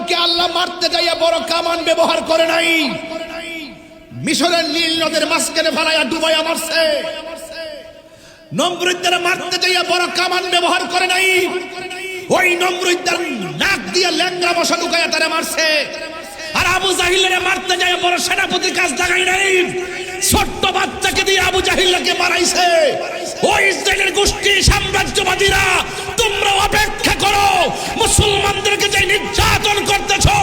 ফেরাউনকে আল্লাহ মারতে যাইয়া বড় কামান ব্যবহার করে নাই, মিশরের নীল নদের মাঝখানে ফেলাইয়া ডুবাইয়া মারছে। নমরুদদের মারতে যাইয়া বড় কামান ব্যবহার করে নাই, ওই নমরুদদের নাক দিয়ে ল্যাংড়া মশা ঢুকাইয়া তারা মারছে। আর আবু জাহিলের মারতে যায় বড় সেনাপতি কাজ লাগাই নাই, ছোট্ট বাচ্চাকে দিয়ে আবু জাহিলকে মারাইছে। ওই ইসরায়েলের গোষ্ঠী সাম্রাজ্যবাদীরা, তোমরা অপেক্ষা করো, মুসলমানদেরকে যে নির্যাতন করতেছো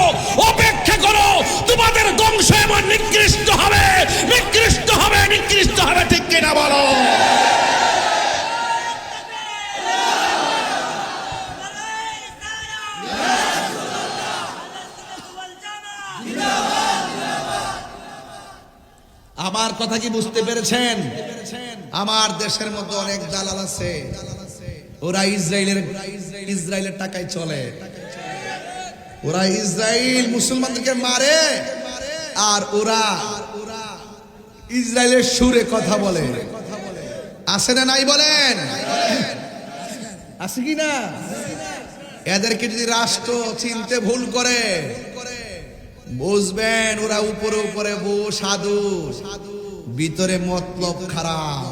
অপেক্ষা করো, তোমাদের ধ্বংস এমন নিকৃষ্ট হবে, নিকৃষ্ট হবে, নিকৃষ্ট হবে। ঠিক কিনা বলো? আমার কথা কি বুঝতে পেরেছেন? আমার দেশের মধ্যে অনেক দালাল আছে, ওরা ইসরায়েলের টাকায় চলে। ওরা ইসরায়েল মুসলমানদেরকে মারে, আর ওরা ইসরায়েলের সুরে কথা বলে। আছে না নাই বলেন? আছে কি না? এদেরকে যদি রাষ্ট্র চিনতে ভুল করে, বুঝবেন ওরা উপরে উপরে বউ সাধু, ভিতরে মতলব খারাপ।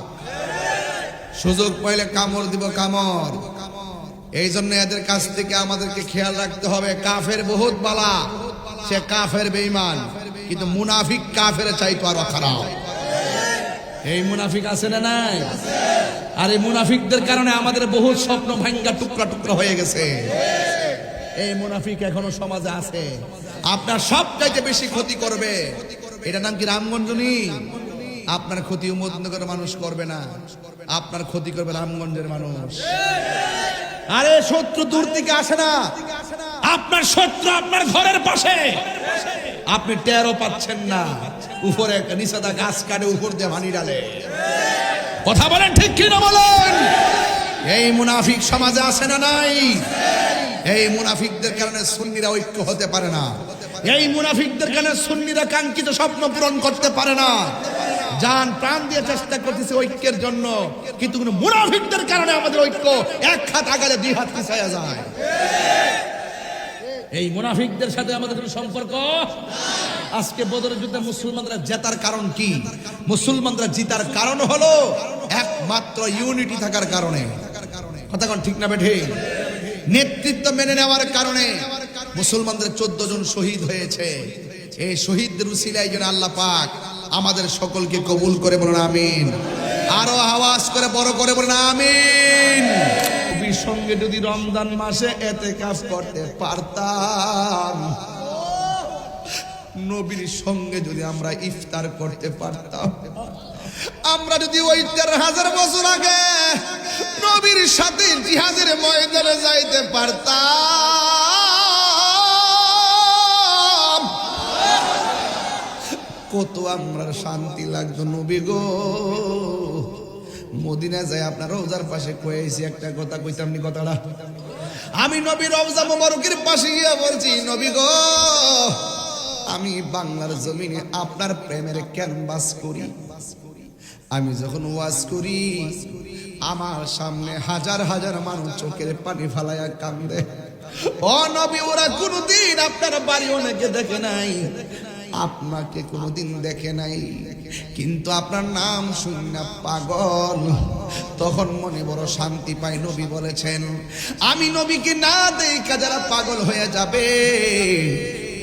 সুযোগ পাইলে কামড় দিব, কামড়। এই জন্য এদের কাছ থেকে আমাদেরকে খেয়াল রাখতে হবে। কাফের বহুত বালা, সে কাফের বেঈমান, কিন্তু মুনাফিক কাফের চাইতো আরো খারাপ। এই মুনাফিক আছে না নাই? আর এই মুনাফিকদের কারণে আমাদের বহুত স্বপ্ন ভাঙ্গা টুকরা টুকরা হয়ে গেছে। এই মুনাফিক এখনো সমাজে আছে। আপনার সবচাইতে বেশি ক্ষতি করবে, এটা নাম কি রামগঞ্জনী। আপনার ক্ষতি উম্মতনগরের মানুষ করবে না, আপনার ক্ষতি করবে রামগঞ্জের মানুষ। আরে শত্রু দূর থেকে আসে না, আপনার শত্রু আপনার ঘরের পাশে, আপনি টেরও পাচ্ছেন না। উপরে একটা নিষেধা গাছ কাটে, উপর দিয়ে পানি ডালে। কথা বলেন ঠিক কিনা বলেন? এই মুনাফিক সমাজে আসে না নাই? এই মুনাফিকদের কারণে সুন্নিরা ঐক্য হতে পারে না। এই মুনাফিকদের কারণে সুন্নিরা কাঙ্ক্ষিত স্বপ্ন পূরণ করতে পারে না। জান প্রাণ দিয়ে চেষ্টা করতেছে ঐক্যের জন্য, কিন্তু মুনাফিকদের কারণে আমাদের ঐক্য এক হাত আগালে দুই হাত পিছায়া যায়। এই মুনাফিকদের সাথে আমাদের কোনো সম্পর্ক। আজকে বদরের যুদ্ধে মুসলমানরা জেতার কারণ কি? মুসলমানরা জিতার কারণ হলো একমাত্র ইউনিটি থাকার কারণে। কথা কোন ঠিক না বেঠে? নেতৃত্ব মেনে নেওয়ার কারণে মুসলমানদের 14 জন শহীদ হয়েছে। এই শহীদদের উসিলায় যেন আল্লাহ পাক আমাদের সকলকে কবুল করে বলুন আমিন। আরো আওয়াজ করে বড় করে বলুন আমিন। নবীর সঙ্গে যদি রমজান মাসে ইতিকাফ করতে পারতাম, নবীর সঙ্গে যদি আমরা ইফতার করতে পারতাম, আমরা যদি ওই 13,000 বছর আগে নবীর সাথে জিহাদের ময়দানে যাইতে পারতাম, কত আমরা শান্তি লাগতো। নবী গো, মদিনা যায় আপনার রওজার পাশে কয়েছি একটা কথা কইতাম নি? কথাটা আমি নবী রওজা মোবারকের পাশে গিয়া বলছি, নবী গো, আমি বাংলার জমিনে আপনার প্রেমের ক্যানভাস করি। আমি যখন ওয়াজ করি, আমার সামনে হাজার হাজার মানুষ চোখের পানি ফালাইয়া কান্দে। ও নবী, ওরা কোনদিন আপনার বাড়ি অনেকে দেখে নাই, আপনাকে কোনদিন দেখে নাই, কিন্তু আপনার নাম শুনে পাগল। তখন মনে বড় শান্তি পায়। নবী বলেছেন, আমি নবীকে না দেখা যারা পাগল হয়ে যাবে,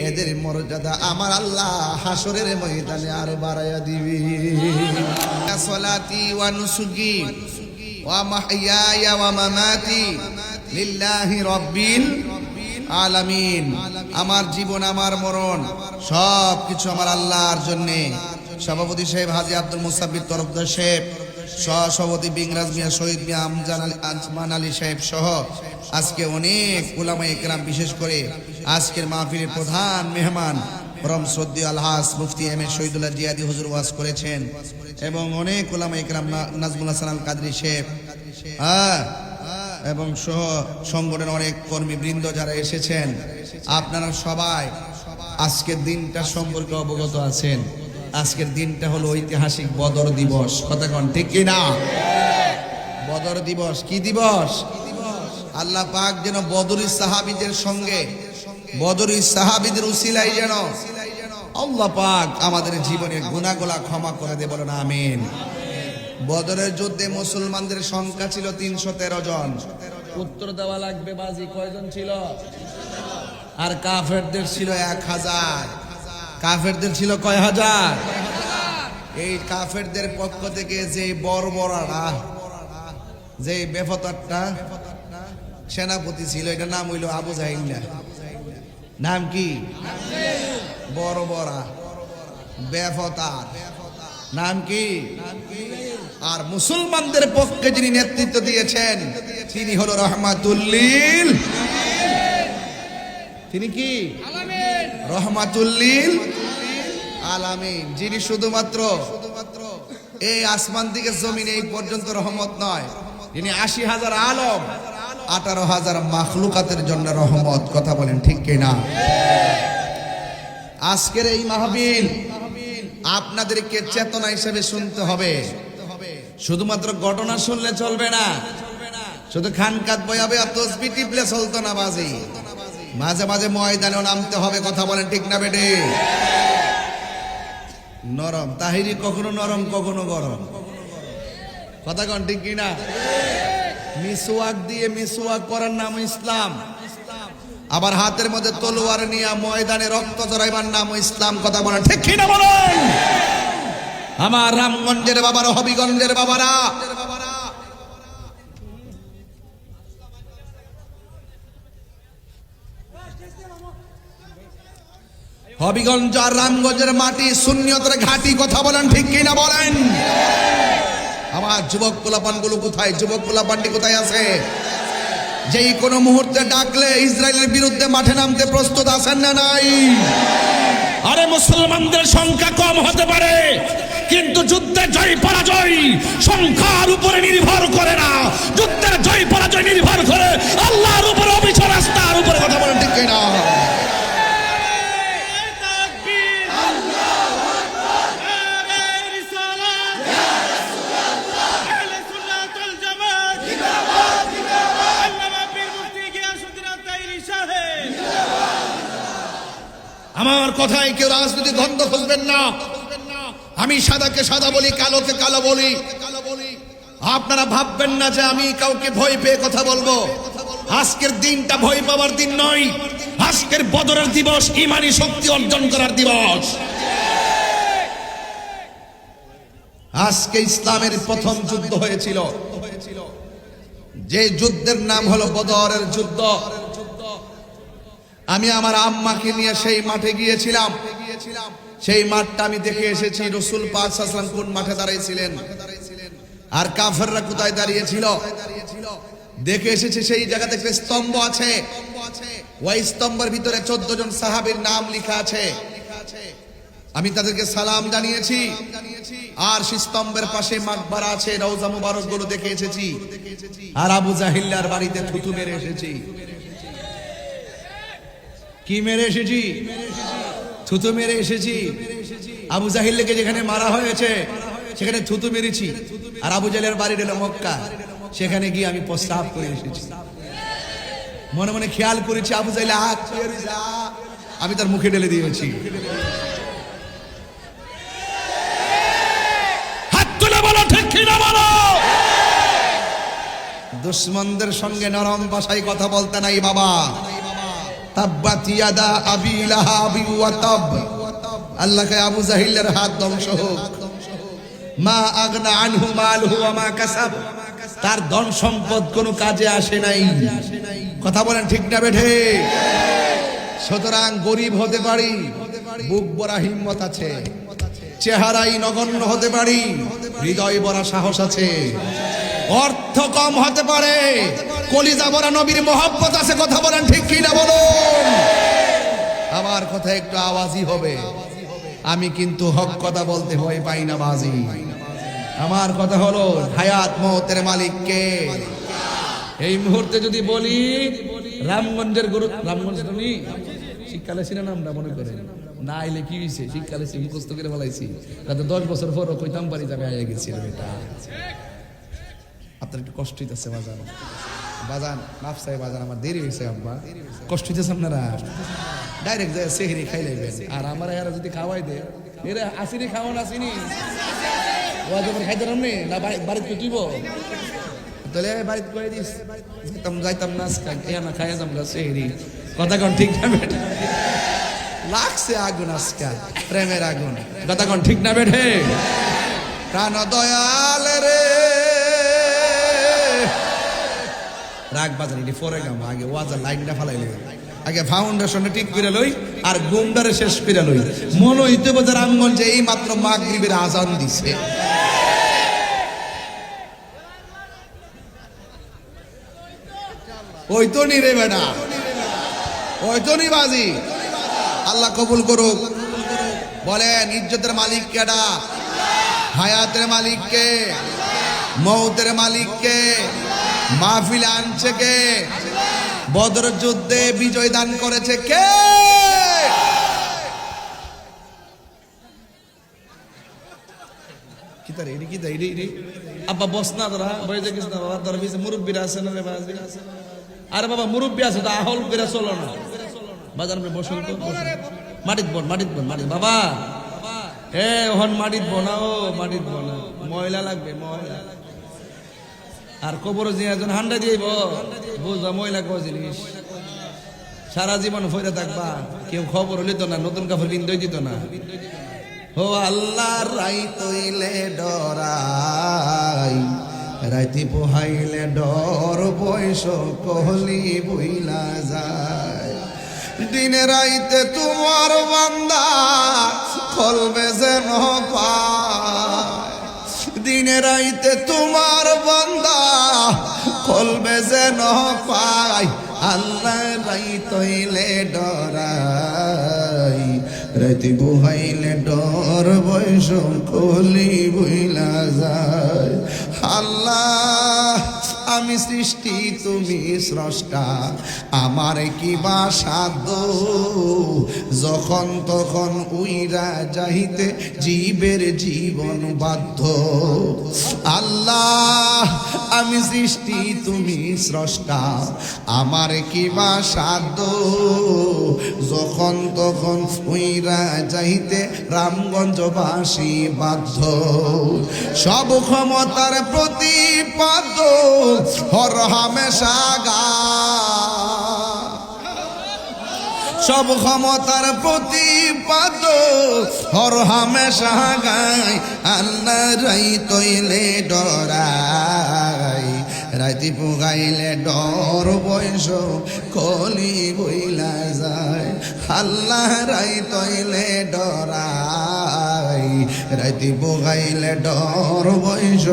এদের মর্যাদা আমার আল্লাহ হাসরের ময়দানে আরো বাড়াইয়া দিবে। সালাতি ওয়া নুসুকি ওয়া মাহইয়ায়া ওয়া মামাতি লিল্লাহি রাব্বিল আলামিন। আমার জীবন, আমার মরণ সব কিছু আমার আল্লাহর জন্য। সভাপতি সাহেব হাজী আব্দুল মুসাব্বির তরফদার সাহেব, সহসভাপতি বিংরাজ মিয়া, শহীদ মিয়া, আজমান আলী সাহেব সহ আজকে অনেক উলামায়ে ইকরাম, বিশেষ করে আজকের মাহফিলের প্রধান মেহমান পরম শ্রদ্ধেয় আলহাজ মুফতি এম এ শহীদুল্লাহ জিয়াদি হুজুর ওয়াজ করেছেন, এবং অনেক উলামায়ে ইকরাম, নাজমুল হাসান আল কাদরি সাহেব, এবং সহ সংগঠনের অনেক কর্মীবৃন্দ যারা এসেছেন। আপনারা সবাই আজকের দিনটা সম্পর্কে অবগত আছেন। আজকের দিনটা হলো ঐতিহাসিক বদর দিবস। কথা কোন ঠিক কিনা? বদর দিবস কি দিবস? আল্লাহ পাক যেন বদরি সাহাবীদের সঙ্গে বদরি সাহাবীদের উসিলাই যেন আল্লাহ পাক আমাদের জীবনের গুনাহগুলো ক্ষমা করে দে, বলেন আমিন। বদরের যুদ্ধে মুসলমানদের সংখ্যা ছিল 313 জন। উত্তর দেওয়া লাগবে, বাজি কয়জন ছিল? আর কাফেরদের ছিল 1000। কাফেরদের ছিল কয় হাজার? এই কাফেরদের পক্ষ থেকে যে বর্বরারা, যে বেফতারটা সেনাপতি ছিল, এটার নাম হইল আবু জাহিল। নাম কি? বর্বরা, বেফতার, নাম কি? আর মুসলমানদের পক্ষে যিনি নেতৃত্ব দিয়েছেন তিনি হলো রহমাতুল্লিল। তিনি কি? রহমাতুল্লিল আলামিন, যিনি শুধুমাত্র এই আসমান থেকে জমিন এই পর্যন্ত রহমত নয়, যিনি 80,000 আলম 18,000 মাখলুকাতের জন্য রহমত। কথা বলেন ঠিক কিনা? আজকের এই মাহফিল আপনাদেরকে চেতনা হিসেবে শুনতে হবে। শুধুমাত্র ঘটনা শুনলে চলবে না, শুধু খানকাত বয়াবে আর তসবিহ টিপলে চলতো না বাজি। মাঝে মাঝে ময়দানেও নামতে হবে। কথা বলেন ঠিক না বেটে? নরম তাহিরি কখনো নরম কখনো গরম। কথা কন ঠিক কিনা? মিসওয়াক দিয়ে মিসওয়াক করার নাম ইসলাম, আবার হাতের মধ্যে তলোয়ার নিয়ে ময়দানে রক্ত জড়াইবার নাম ইসলাম। কথা বলেন ঠিক কিনা বলেন? আমার রামগঞ্জের বাবারা, হবিগঞ্জের বাবারা, হবিগঞ্জ আর রামগঞ্জের মাটি সুন্নিয়তের ঘাটি। কথা বলেন ঠিক কিনা বলেন? আমার যুবক পোলাপানগুলো কোথায়? যুবক পোলাপানটি কোথায় আছে? যেই কোনো মুহূর্তে ডাকলে ইসরায়েলের বিরুদ্ধে মাঠে নামতে প্রস্তুত আছেন না নাই? আরে মুসলমানদের সংখ্যা কম হতে পারে, কিন্তু যুদ্ধের জয় পরাজয় সংখ্যার উপরে নির্ভর করে না। যুদ্ধের জয় পরাজয় নির্ভর করে আল্লাহর উপরে, অবিচল আস্থার উপরে। কথা বলেন ঠিক কিনা? আমার কথায় কেউ রাজনৈতিক দ্বন্দ্ব খুঁজবেন না। আমি সাদাকে সাদা বলি, কালোকে কালো বলি। আপনারা ভাববেন না যে আমি কাউকে ভয় পেয়ে কথা বলবো। আজকের দিনটা ভয় পাওয়ার দিন নয়। আজকের বদরের দিবস ঈমানি শক্তি অর্জন করার দিবস। আজকে ইসলামের প্রথম যুদ্ধ হয়েছিল, যে যুদ্ধের নাম হলো বদরের যুদ্ধ। আমি আমার আম্মাকে নিয়ে সেই মাঠে গিয়েছিলাম। সেই মাঠটা আমি দেখে এসেছি। রাসূল পাক সাল্লাল্লাহু আলাইহি ওয়াসাল্লাম কোন মাঠে দাঁড়িয়েছিলেন আর কাফেররা কোথায় দাঁড়িয়েছিল দেখে এসেছি। সেই জায়গাতে একটা স্তম্ভ আছে, ওই স্তম্ভের ভিতরে 14 জন সাহাবীর নাম লেখা আছে। আমি তাদেরকে সালাম জানিয়েছি। আর সেই স্তম্ভের পাশে মাকবারা আছে, রওজা মুবারক গুলো দেখে এসেছি। আর আবু জাহিল্লার বাড়িতে থুতু মেরে এসেছি। কি মেরে এসেছি? থুতু মেরে এসেছি। আবু জাহিলকে যেখানে মারা হয়েছে সেখানে থুতু মেরেছি। আর আবু জাহেলের বাড়ি হলো মক্কা, সেখানে গিয়ে আমি প্রস্রাব করে এসেছি। মনে মনে খেয়াল করেছি আবু জাহেল আমি তার মুখে ঢেলে দিয়েছি। হাত তুলে বলো ঠিক কিনা বলো? দুশ্মনদের সঙ্গে নরম ভাষায় কথা বলতে নাই বাবা। তাব্বাত ইয়াদা আবি লাহাব ওয়া তাব। আল্লাহ কে আবু জাহিলের হাত ধ্বংস হোক। মা আগনা আনহু মালহু ওয়া মা কাসাব। তার ধন সম্পদ কোনো কাজে আসে নাই। কথা বলেন ঠিক না বেঠে? সুতরাং গরিব হতে পারি, বুক ভরা হিম্মত আছে। চেহারাই নগণ্য হতে পারি, হৃদয় ভরা সাহস আছে। অর্থ কম হতে পারে, কলিজা ভরা নবীর মহব্বত আছে। কথা বলেন ঠিক কিনা বলুন? আমার কথা একটু আওয়াজই হবে। আমি কিন্তু হক কথা বলতে ভয় পাই না বাজি। আমার কথা হলো হায়াত মওতের মালিক কে? এই মুহূর্তে যদি বলি রামগঞ্জের গুরু, রামগঞ্জ তুমি শীতকালে ছিল না, আমরা মনে করি না আইলে কি হয়েছে, শীতকালে মুখস্থ করে বলাইছি, তাতে 10 বছর পরও কইতাম পারি যাবে আইয়া গেছিল। এটা আপনার একটু কষ্ট হইতেছে বাজার। বাজান মাফ চাই বাজান, আমার দেরি হয়েছে আব্বা, কষ্ট হইতেছে আপনারা, ডাইরেক্ট যায় সেহরি খাই লাইবেন। আর আমার এরা যদি খাওয়াই দে, এরা আসিনি খাওয়ান আসিনি ওয়াজে খাইতে রামনি না বাড়িতে দিব, তাহলে বাড়িতে করে দিস যাইতাম না না খাইয়া যাম গা সেহরি। কথা কন ঠিক না বেঠে? লাগছে আগুন আজকা, প্রেমের আগুন। কথা কন ঠিক না বেঠে? প্রাণ দয়াল রে রাগ বাজার এটি পরে গাম, আগে ওয়াজার লাইনটা ফালাই লই, আগে ফাউন্ডেশনটা ঠিক করে লই আর গুমডারে শেষ করে লই। মনে হইতে বাজার আমগন যে এই মাত্র মাগরিবের আজান দিছে। ওই তো নি রে বেটা, ওই তো নি বাজি। আল্লাহ কবুল করুক। বলেন ইজ্জতের মালিক কেডা? হায়াতের মালিক কে? মৌতের মালিক কে? মাহফিল আনছে কে? বদর যুদ্ধে বিজয় দান করেছে কে? কিতারে এডি কিতা এডি এডি আব্বা বস না তোরা বই দেখিস না বাবা, তোর পিছে মুরব্বিরা আছে না রে বাজি? আরে বাবা মুরব্বি আছে তো আহল করে চলো না বাজার মে বসুন তো, মাটিত বন মাটিত বন মাটিত বাবা, এ ওহন মাটিত বনাও, মাটিত বনা, ময়লা লাগবে ময়লা। আর কবর যে একজন হান্ডা দিয়েব বুঝবা ময়লা কো জিনিস, সারা জীবন ফইরা থাকবা, কেউ খবর লিত না, নতুন কাপড় কিনতেই দিত না। ও আল্লাহ রাই তৈলে ডরাই, রাইতি পোহাইলে ডর বয়স কহলি বইলা যায়। দিনে রাইতে তোমার বান্দা কলবে যেন পায়, দিনে রাইতে তোমার বান্দা কলবে যেন পায়। আল্লাহ রাই তৈলে ডরাই, রাইতে বুহাইলে ডর বয়স কলি বইলা যায়। আল্লাহ আমি সৃষ্টি তুমি স্রষ্টা, আমার কি বা সাধ্য, যখন তখন উইরা যাইতে জীবের জীবন বাধ্য। আল্লাহ আমি সৃষ্টি তুমি স্রষ্টা, আমার কি বা সাধ্য, যখন তখন উইরা যাইতে রামগঞ্জবাসী বাধ্য। সব ক্ষমতার প্রতিপাদ্য হর হামেশা গা, সব ক্ষমতার প্রতিপাদ্য হর হামেশা গায়। আল্লাহ রাই তৈলে ডরাই, রাইতি পুগাইলে ডর বয়স কলি বইলা যায়। আল্লাহ রাই তৈলে ডরাই, রাইতি পুগাইলে ডর বয়স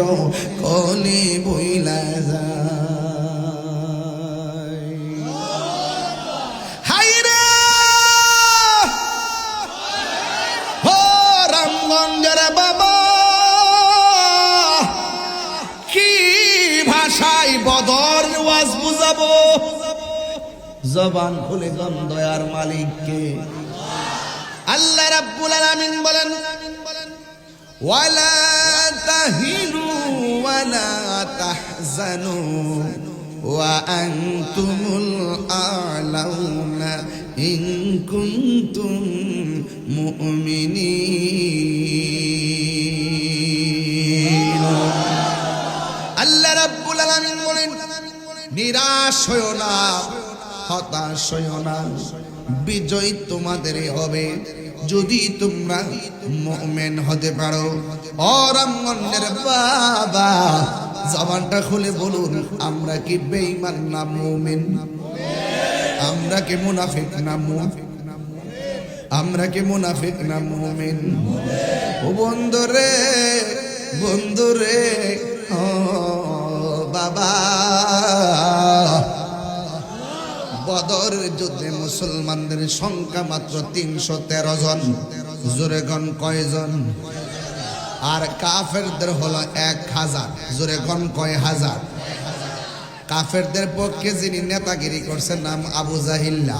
কলি বইলা যায়। হাইরে ও রামগঞ্জের বাবা, কি ভাষায় বদর ওয়াজ বুঝাবো, জবান খুলে গন দয়ার মালিককে। আল্লাহ রাব্বুল আলামিন বলেন ওয়ালা তাহিনু ওয়ালা তাহজানু ওয়া আনতুমুল আ'লাউনা ইন কুনতুম মুমিনিন। আল্লাহ রাব্বুল আলামিন বলেন নিরাশ হয়ো না, হতাশ হয়ো না, বিজয় তোমাদেরই হবে যদি তোমরা মুমিন হতে পারো। ও রামগঞ্জের বাবা, জবানটা খুলে বলুন, আমরা কি বেঈমান না মুমিন? আমরা কি মুনাফিক না মুমিন? আমরা কি মুনাফিক না মুমিন? ও বন্ধুরে বন্ধুরে, ও বাবা, বদর যুদ্ধে মুসলমানদের সংখ্যা মাত্র 313 জন। জোরে গণ কয়জন? আর কাফেরদের হলো 1000। জোরে গণ কয় হাজার? কাফেরদের পক্ষে যিনি নেতাগিরি করছেন নাম আবু জাহিল্লা,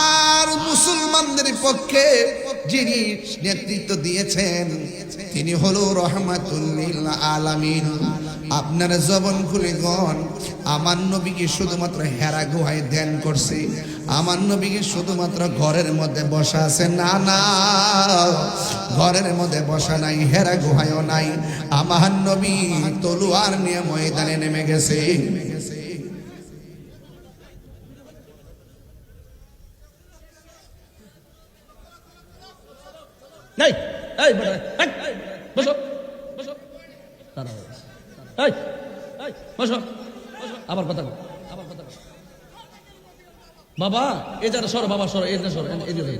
আর মুসলমানদের পক্ষে যিনি নেতৃত্ব দিয়েছেন তিনি হলো রহমাতুল লিল আলামিন। আপনার জবান খুলে গণ আমার নবীকে শুধুমাত্র হেরা গুহায় ধ্যান করছে, আমার নবীকে শুধুমাত্র ঘরের মধ্যে বসা আছে? না না, ঘরের মধ্যে বসা নাই, হেরা গুহায়ও নাই। আমার নবী তলোয়ার নিয়ে ময়দানে নেমে গেছে। এই এই বেটা, এই, বসো বসো, দাঁড়াও, এই এই বসো, আবার কথা বল, আবার কথা বল। বাবা এই যারা সরো, বাবা সরো, এই সরো, এদিকে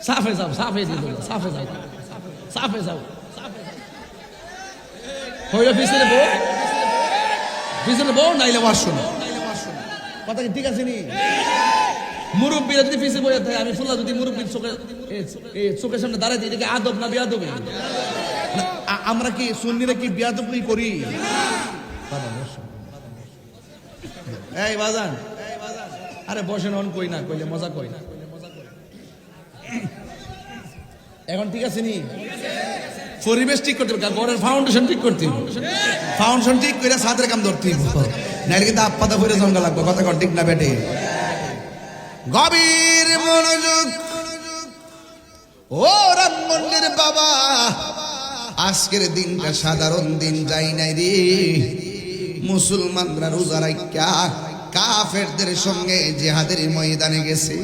সাফে যাও, সাফে দিয়ে দেবো, সাফে যাও, সাফে যাও, হইলো পিছনে বউ, পিছনে বউ নাইলে ওয়াশ শোনো। কথা কি ঠিক আছে নি? মুরব্বীরা যদি পিছিয়ে বসে থাকে, আমি ফুল্লা যদি মুরব্বীর চোখের সামনে দাঁড়াই দিই, এটাকে আদব না বেয়াদবি? আমরা কি সুন্নিরা কি বেয়াদবি করি? এই বাজান, আরে বসেন, অন কই না কইলে মজা কই না। এখন ঠিক আছে নি? পরিবেশ ঠিক করতে হবে, ঘরের ফাউন্ডেশন ঠিক করতে হবে, ফাউন্ডেশন ঠিক করে ছাদের কাম ধরতে হবে, নাইলে কিন্তু আপাতা ভরে জঙ্গা লাগবে। কথা কর ঠিক না বেটে? গভীর মনোযোগ। ও রামমন্দির বাবা, আজকের দিনটা সাধারণ দিন যাই নাই রে। মুসলমানরা রোজা রাখা কাফেরদের সঙ্গে জিহাদের ময়দানে গেছে।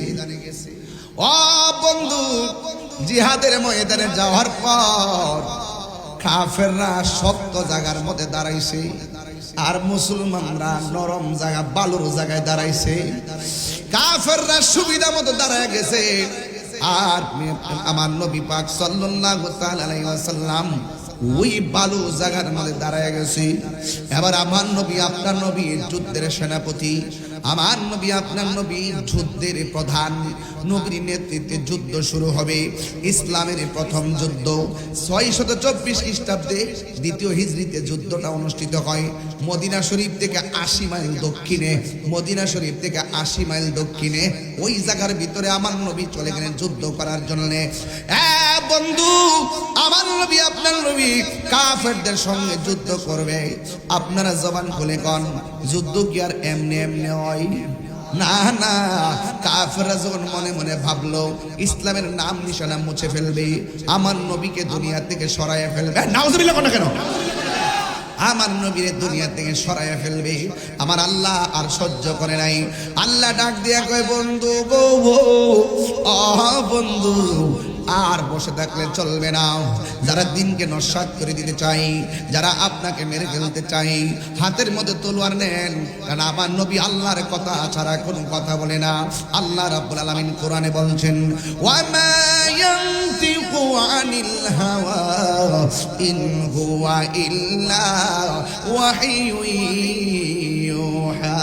ও বন্ধু, জিহাদের ময়দানে যাওয়ার পর কাফেররা শক্ত জায়গার মধ্যে দাঁড়াইছে, আর মুসলমানরা নরম জায়গা বালুর জায়গায় দাঁড়াইছে। কাফেররা সুবিধা মতো দাঁড়ায় গেছে, আর আমার নবী পাক সাল্লাল্লাহু তাআলা আলাইহি ওয়াসাল্লাম ওই বালু জায়গার মধ্যে দাঁড়ায় গেছে। এবার আমার নবী, আপনার নবী যুদ্ধের সেনাপতি, আমার নবী আপনার নবী যুদ্ধের প্রধান। নবীর নেতৃত্বে যুদ্ধ শুরু হবে, ইসলামের প্রথম যুদ্ধ। 624 খ্রিস্টাব্দে দ্বিতীয় হিজরিতে যুদ্ধটা অনুষ্ঠিত হয় মদিনা শরীফ থেকে 80 মাইল দক্ষিণে। মদিনা শরীফ থেকে 80 মাইল দক্ষিণে ওই জায়গার ভিতরে আমার নবী চলে গেলেন যুদ্ধ করার জন্য। বন্ধু, আমার নবী আপনার নবী কাফেরদের সঙ্গে যুদ্ধ করবে। আপনারা জবান খুলে কন, যুদ্ধ কি আর এমনি এমনি হয়? না না, কাফেররা যখন মনে মনে ভাবলো ইসলামের নাম নিশানা মুছে ফেলবে, আমার নবীকে দুনিয়া থেকে সরাইয়া ফেলবে, নাউজুবিল্লাহ কোন কেন, আমার নবীর দুনিয়া থেকে সরাইয়া ফেলবে, আমার আল্লাহ আর সহ্য করে নাই। আল্লাহ ডাক দিয়া কয়, বন্ধু গো, বন্ধু আর বসে থাকলে চলবে না। যারা দিনকে নস্যাৎ করে দিতে চাই, যারা আপনাকে মেরে ফেলতে চাই, হাতের মধ্যে তলোয়ার নেন, কারণ আমার নবী আল্লাহর কথা ছাড়া কোনো কথা বলে না। আল্লাহ রাব্বুল আলামিন কোরআনে বলছেন, ওয়া মা ইয়ানতিকু আনিল হাওয়া ইন হুয়া ইল্লা ওয়াহিয়ুন ইউহা।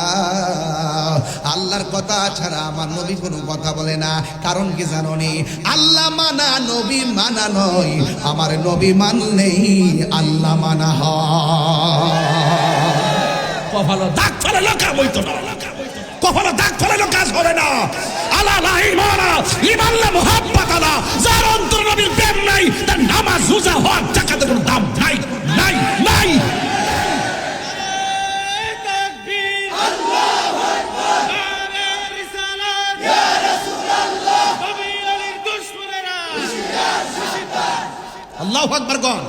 আল্লাহর কথা ছাড়া আমার নবী কোনো কথা বলে না। কারণ কি জানো নি? আল্লাহ মানা নবী মানা নয়, আমার নবী মানলেই আল্লাহ মানা হয়। কপালে দাগ ফেলে লোকা বইতো না, কপালে দাগ ফেলে কাজ হবে না। আলা লা ঈমানা ইমাল্লা মুহাব্বাত আলা, যার অন্তর নবীর প্রেম নাই, তার নামাজ রোজা হজ যাকাতের কোনো দাম নাই, নাই, নাই। আল্লাহু আকবার কোন।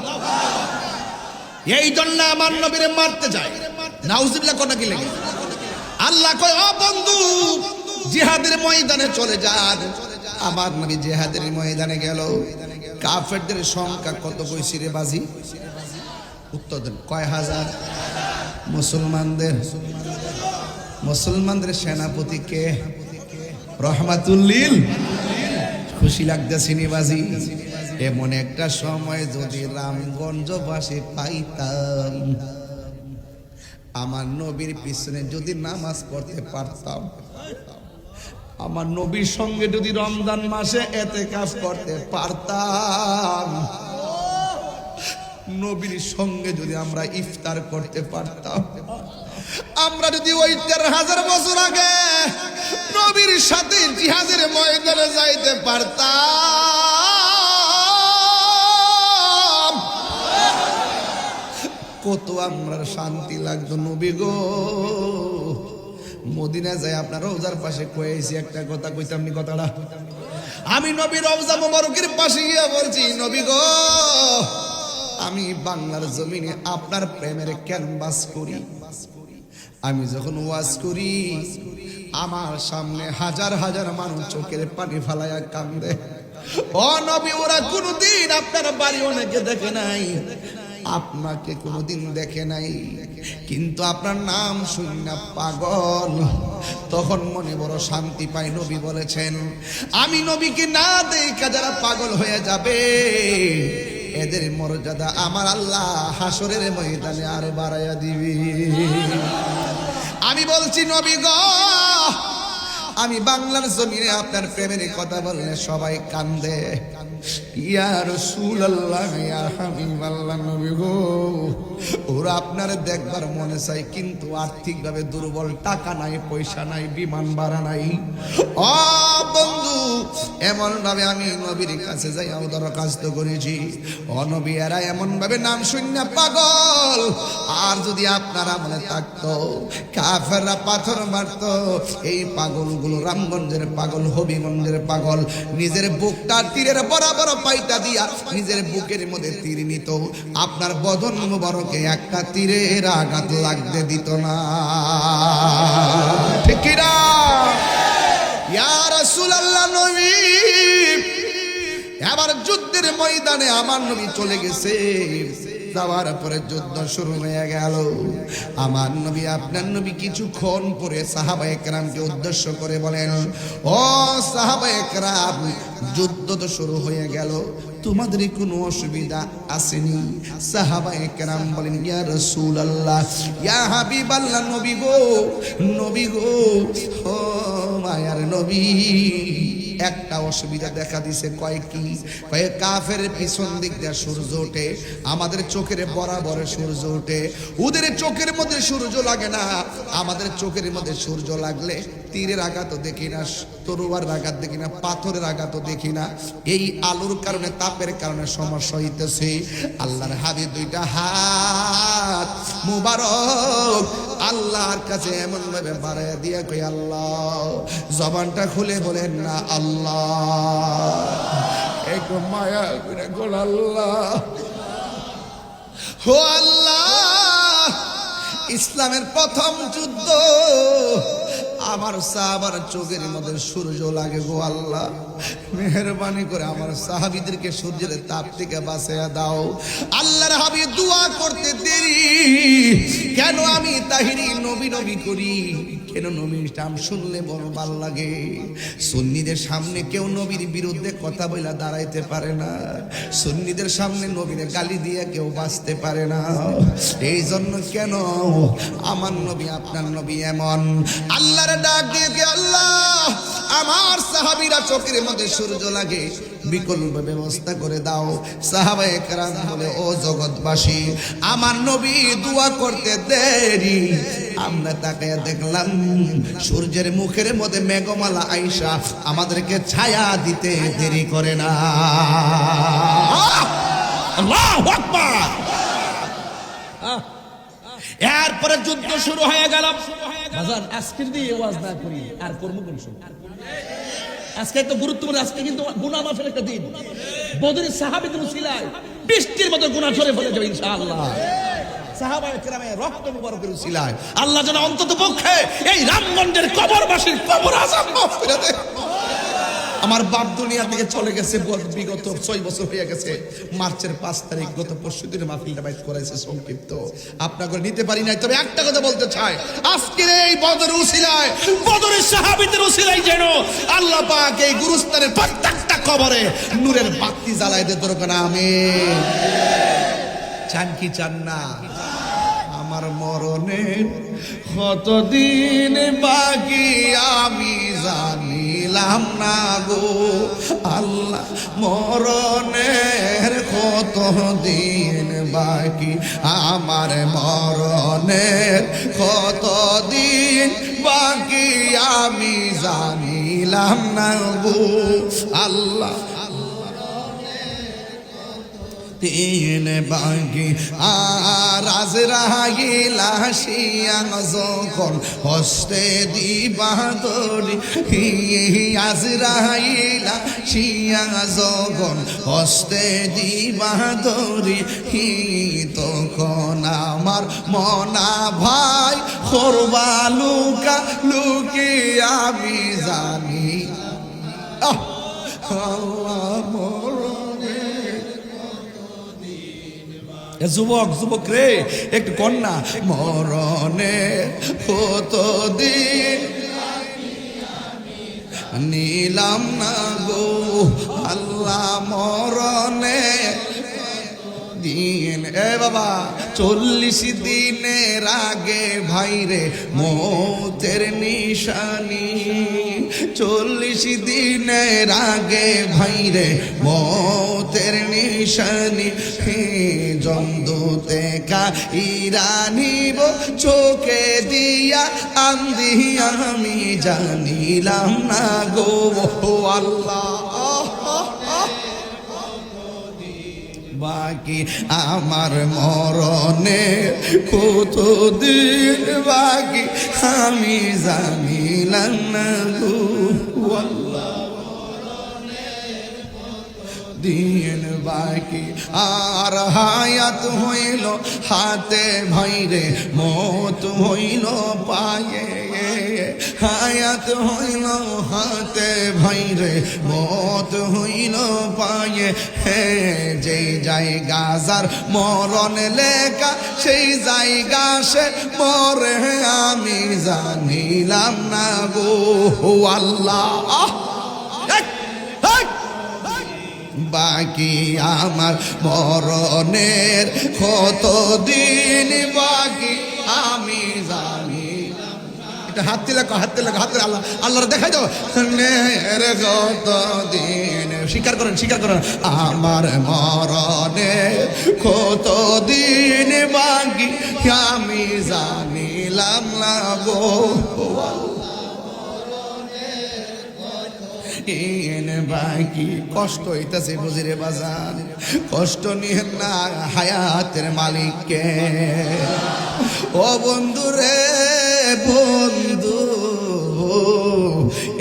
এই জন্য আমার নবীরে মারতে যায়, নাউজুবিল্লাহ কোন কি লাগে? আল্লাহ কয়, ও বন্ধু, জিহাদের ময়দানে চলে যান। আমার নবী জিহাদের ময়দানে গেল। কাফেরদের সংখ্যা কত কইছি রে বাজি? উত্তর দেন, কয় হাজার? মুসলমানদের সেনাপতি কে? রহমাতুল্লিল। খুশি লাগতেছে নি বাজি? এমন একটা সময় যদি রামগঞ্জবাসী পাইতাম, আমার নবীর পিছনে যদি নামাজ পড়তে পারতাম, আমার নবীর সঙ্গে যদি রমজান মাসে এতেকাফ করতে পারতাম, নবীর সঙ্গে যদি আমরা ইফতার করতে পারতাম, আমরা যদি ওই 13,000 বছর আগে নবীর সাথে জিহাদের ময়দানে যাইতে পারতাম, কত আমরা শান্তি লাগতো নবী গো। মদিনা যায় আপনার রওজার পাশে কয়েছি একটা কথা কইতাম নি কথাটা, আমি নবী রওজা মোবারকের পাশে গিয়ে বলছি নবী গো আমি বাংলার জমিনে আপনার প্রেমের ক্যানভাস করি। আমি যখন ওয়াজ করি আমার সামনে হাজার হাজার মানুষ চোখের পানি ফালায়া কান্দে। ও নবী ওরা কোনোদিন আপনার বাড়ি অনেকে দেখে নাই, আপনাকে কোনোদিন দেখে নাই, কিন্তু আপনার নাম শুনে পাগল, তখন মনে বড় শান্তি পায়। নবী বলেছেন আমি নবীকে না দেখা যারা পাগল হয়ে যাবে এদের মর্যাদা আমার আল্লাহ হাসরের ময়দানে আরো বাড়াইয়া দিবে। আমি বলছি নবী গো আমি বাংলার জমিনে আপনার প্রেমের কথা বললে সবাই কান্দে। ইয়া রাসূলুল্লাহ ইয়া হাবিবাল্লাহ নবী গো ওরা আপনার দেখবার মনে চাই কিন্তু আর্থিকভাবে দুর্বল, টাকা নাই, পয়সা নাই, বিমান ভাড়া নাই। ও বন্ধু এমন ভাবে আমি নবীর কাছে যাই দরখাস্ত করেছি, ও নবী এরা এমন ভাবে নাম শুনে পাগল। আর যদি আপনারা মনে থাকতো কাফেররা পাথর মারতো, এই পাগলগুলো রামগঞ্জের পাগল, হবিগঞ্জের পাগল নিজের বুকটা তীরের বরাবর পাইটা দিয়া নিজের বুকের মধ্যে তীর নিত, আপনার বদন মুবারকে একটা তীরের আঘাত লাগতে দিত না, ঠিক কি না? ইয়া রাসূলুল্লাহ নবী এবার যুদ্ধের ময়দানে আমার নবী চলে গেছে। যাওয়ার পরে যুদ্ধ শুরু হয়ে গেল। আমার নবী আপনার নবী কিছুক্ষণ পরে সাহাবায়ে কেরামকে উদ্দেশ্য করে বলেন ও সাহাবায়ে কেরাম যুদ্ধ তো শুরু হয়ে গেল, তোমাদের কোনো অসুবিধা আসেনি? সাহাবায়ে কেরাম বলেন ইয়া রাসূলুল্লাহ ইয়া হাবিবাল্লাহ নবী গো, নবী গো ও মায়ার নবী একটা অসুবিধা দেখা দিছে। কয় কি? কয় কাফের পিছন দিক দিয়ে সূর্য ওঠে, আমাদের চোখের বরাবর সূর্য ওঠে, ওদের চোখের মধ্যে সূর্য লাগে না, আমাদের চোখের মধ্যে সূর্য লাগলে তীরের আঘাতও দেখি না, তরোয়ার আঘাত দেখি না, পাথরের আঘাতও দেখি না। এই আলোর কারণে তাপের কারণে সমস্যা হইতেছে। আল্লাহর হাবিব দুইটা হাত মুবারক আল্লাহর কাছে এমন ভাবে বাড়াইয়া দিয়া কই আল্লাহ, জবানটা খুলে বলেন না আল্লাহ, একটু মায়া করে গোল আল্লাহ, ও আল্লাহ ইসলামের প্রথম যুদ্ধ আমার সাহাবার চোখের মধ্যে সূর্য লাগে গো আল্লাহ, মেহেরবানি করে আমার সাহাবীদেরকে সূর্যের তাপ থেকে বাঁচাইয়া দাও। আল্লাহর হাবিব দোয়া করতে দেরি কেন? আমি তাহিরি নবী নবী করি কেন? নবীর নাম শুনলে বড় ভালো লাগে। সুন্নিদের সামনে কেউ নবীর বিরুদ্ধে কথা বইলা দাঁড়াইতে পারে না, সুন্নিদের সামনে নবীর গালি দিয়ে কেউ বাঁচতে পারে না। এই জন্য কেন আমার নবী আপনার নবী এমন আল্লাহর ডাক দিয়ে আল্লাহ আমার সাহাবীরা চোখের মধ্যে সূর্য লাগে বিকল্প ব্যবস্থা করে দাও। সাহাবায়ে কেরাম বলে ও জগৎবাসী আমার নবী দোয়া করতে দেরি, আমরা তাকায়া দেখলাম সূর্যের মুখের মধ্যে মেঘমালা আইসা আমাদেরকে ছায়া দিতে দেরি করে না। আল্লাহু আকবার। এরপরে যুদ্ধ শুরু হয়ে গেল। বাজার আজকের দিয়ে ওয়াজ না করি আর কর্ম কোন সময়? আজকে তো গুরুত্বপূর্ণ, আজকে কিন্তু গুনাহ মাফের একটা দিন। বদরের সাহাবীদের উসিলায় বৃষ্টির মতো গুনাহ ঝরে ফেলে যাবে ইনশাআল্লাহ। সাহাবায়ে কেরামের রক্ত মুবারকের উসিলায় আল্লাহ যেন অন্তত পক্ষে এই রামগঞ্জের কবরবাসীর কবর আযাব মাফ করে দেয়। আমার বাপ দুনিয়া থেকে চলে গেছে বিগত 6 বছর হয়ে গেছে। মার্চের 5 তারিখ গত পরশুদিন মাহফিলটা বাইত করাইছে সংক্ষিপ্ত, আপনাকে নিতে পারি নাই। তবে একটা কথা বলতে চাই, আজকের এই বদরের উসিলায় বদরের সাহাবীদের উসিলায় যেন আল্লাহ পাক এই গুরুস্থানের প্রত্যেকটা কবরে নূরের বাতি জ্বালায় দে দরকার। আমিন। চান কি চান না? আমার মরণের কতদিন বাকি আমি জানিলাম না গো আল্লাহ, মরণের কতদিন বাকি আমার মরণের কতদিন বাকি আমি জানিলাম না গো আল্লাহ। দিন বাকি আর আজরাইল আসিয়া যখন হস্তে দিবা দড়ি আজরাইল আসিয়া যখন হস্তে দিবা দড়ি তখন আমার মনা ভাই করবা লুকা লুকি আমি জানি যুবক যুবক রে একটু কন্যা মরণে কত দিন নিলাম না গো আল্লাহ মরণে দিন এ বাবা 40 দিনের আগে ভাইরে মৌতের নিশানি 40 দিনের আগে ভাইরে মৌতের নিশানি জমদূতে ইরানিব চোখে দিয়া আন্দি আমি জানিলাম না গো আল্লাহ বাকি আমার মরণে কত দিন বাকি আমি জানিলাম না গো আল্লাহ দিন বাকি আর হায়াত হইল হাতে ভাইরে মত হইল পায়ে হায়াত হইল হাতে ভাইরে মত হইল পায়ে হে যেই জায়গা যার মরণ লেখা সেই জায়গা সে মরে আমি জানিলাম না গো আল্লাহ বাকি আমার মরণের কত দিন বাকি আমি জানি হাত দিলে আল্লাহ আল্লাহর দেখাই দাও কত দিন স্বীকার করেন আমার মরণের কত দিন বাকি আমি জানিলাম না গো বাকি কষ্ট হইতাছে বুঝিরে বাজার কষ্ট নিয়ে না হায়াতের মালিককে ও বন্ধু রে বন্ধু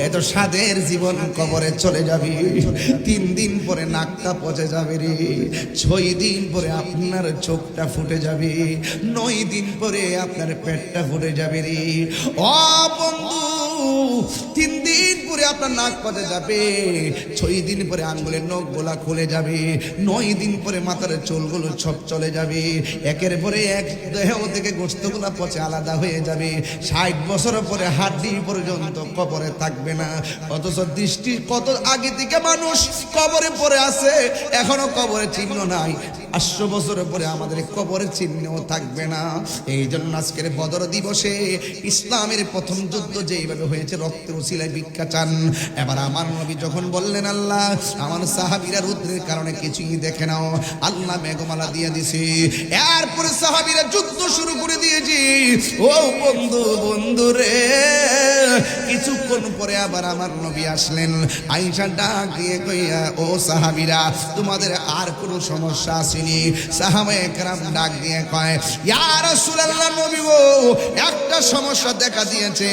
এত স্বাদের জীবন কবরে চলে যাবি 3 দিন পরে নাকটা পচে যাবে রে 6 দিন পরে আপনার চোখটা ফুটে যাবে 9 দিন পরে আপনার পেটটা ফুটে যাবে রে ও বন্ধু 3 দিন পরে আপনার নাক পচে যাবে 6 দিন পরে আঙ্গুলের নখগুলা খুলে যাবে 9 দিন পরে মাথার চুলগুলো সব চলে যাবে একের পরে এক দেহ থেকে গোশতগুলা পচে আলাদা হয়ে যাবে 60 বছর পরে হাড্ডি পর্যন্ত কবরে থাকবে না অথচ দৃষ্টি কত আগে থেকে মানুষ কবরে পড়ে আছে এখনো কবরে চিহ্ন নাই 800 বছর পরে আমাদের কবরের চিহ্নও থাকবে না এই জন্য আজকের বদর দিবসে ইসলামের প্রথম যুদ্ধ যেইভাবে হয়েছে রক্তের উসিলায় ভিক্ষা চান এবার আমার নবী যখন বললেন আল্লাহ আমার সাহাবীরা রুদ্রের কারণে কিছুই দেখে নাও আল্লাহ মেঘমালা দিয়ে দিছে এরপরে সাহাবীরা যুদ্ধ শুরু করে দিয়েছি ও বন্ধু রে কিছুক্ষণ পরে আবার আমার নবী আসলেন আয়েশা ডাক দিয়ে কইয়া ও সাহাবীরা তোমাদের আর কোনো সমস্যা আসেনি সাহাবায়ে কেরাম ডাক দিয়ে কয় ইয়া রাসূলুল্লাহ নবী গো একটা সমস্যা দেখা দিয়েছে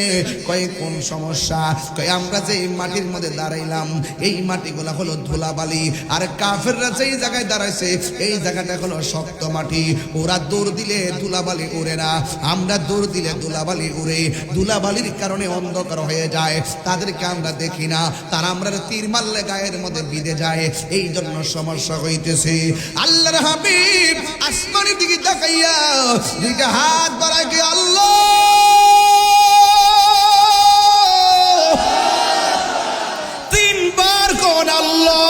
কয় কোন সমস্যা কয় আমরা যে মাটির মধ্যে দাঁড়াইলাম এই মাটিগুলা হলো ধুলাবালি আর কাফেররা যেই জায়গায় দাঁড়াইছে এই জায়গাটা হলো শক্ত মাটি ওরা দৌড় দিলে ধুলাবালি উড়ে না আমরা দৌড় দিলে ধুলাবালি উড়ে ধুলাবালির কারণে অন্ধকার হয়ে যায় তাদেরকে আমরা দেখি না তারা আমরা তীর মারলে গায়ের মধ্যে বিঁধে যায় এই জন্য সমস্যা হইতেছে আল্লাহর হাবিব আসমানের দিকে তাকাইয়া দুইটা হাত বাড়ায় কি আল্লাহ তিনবার কোন আল্লাহ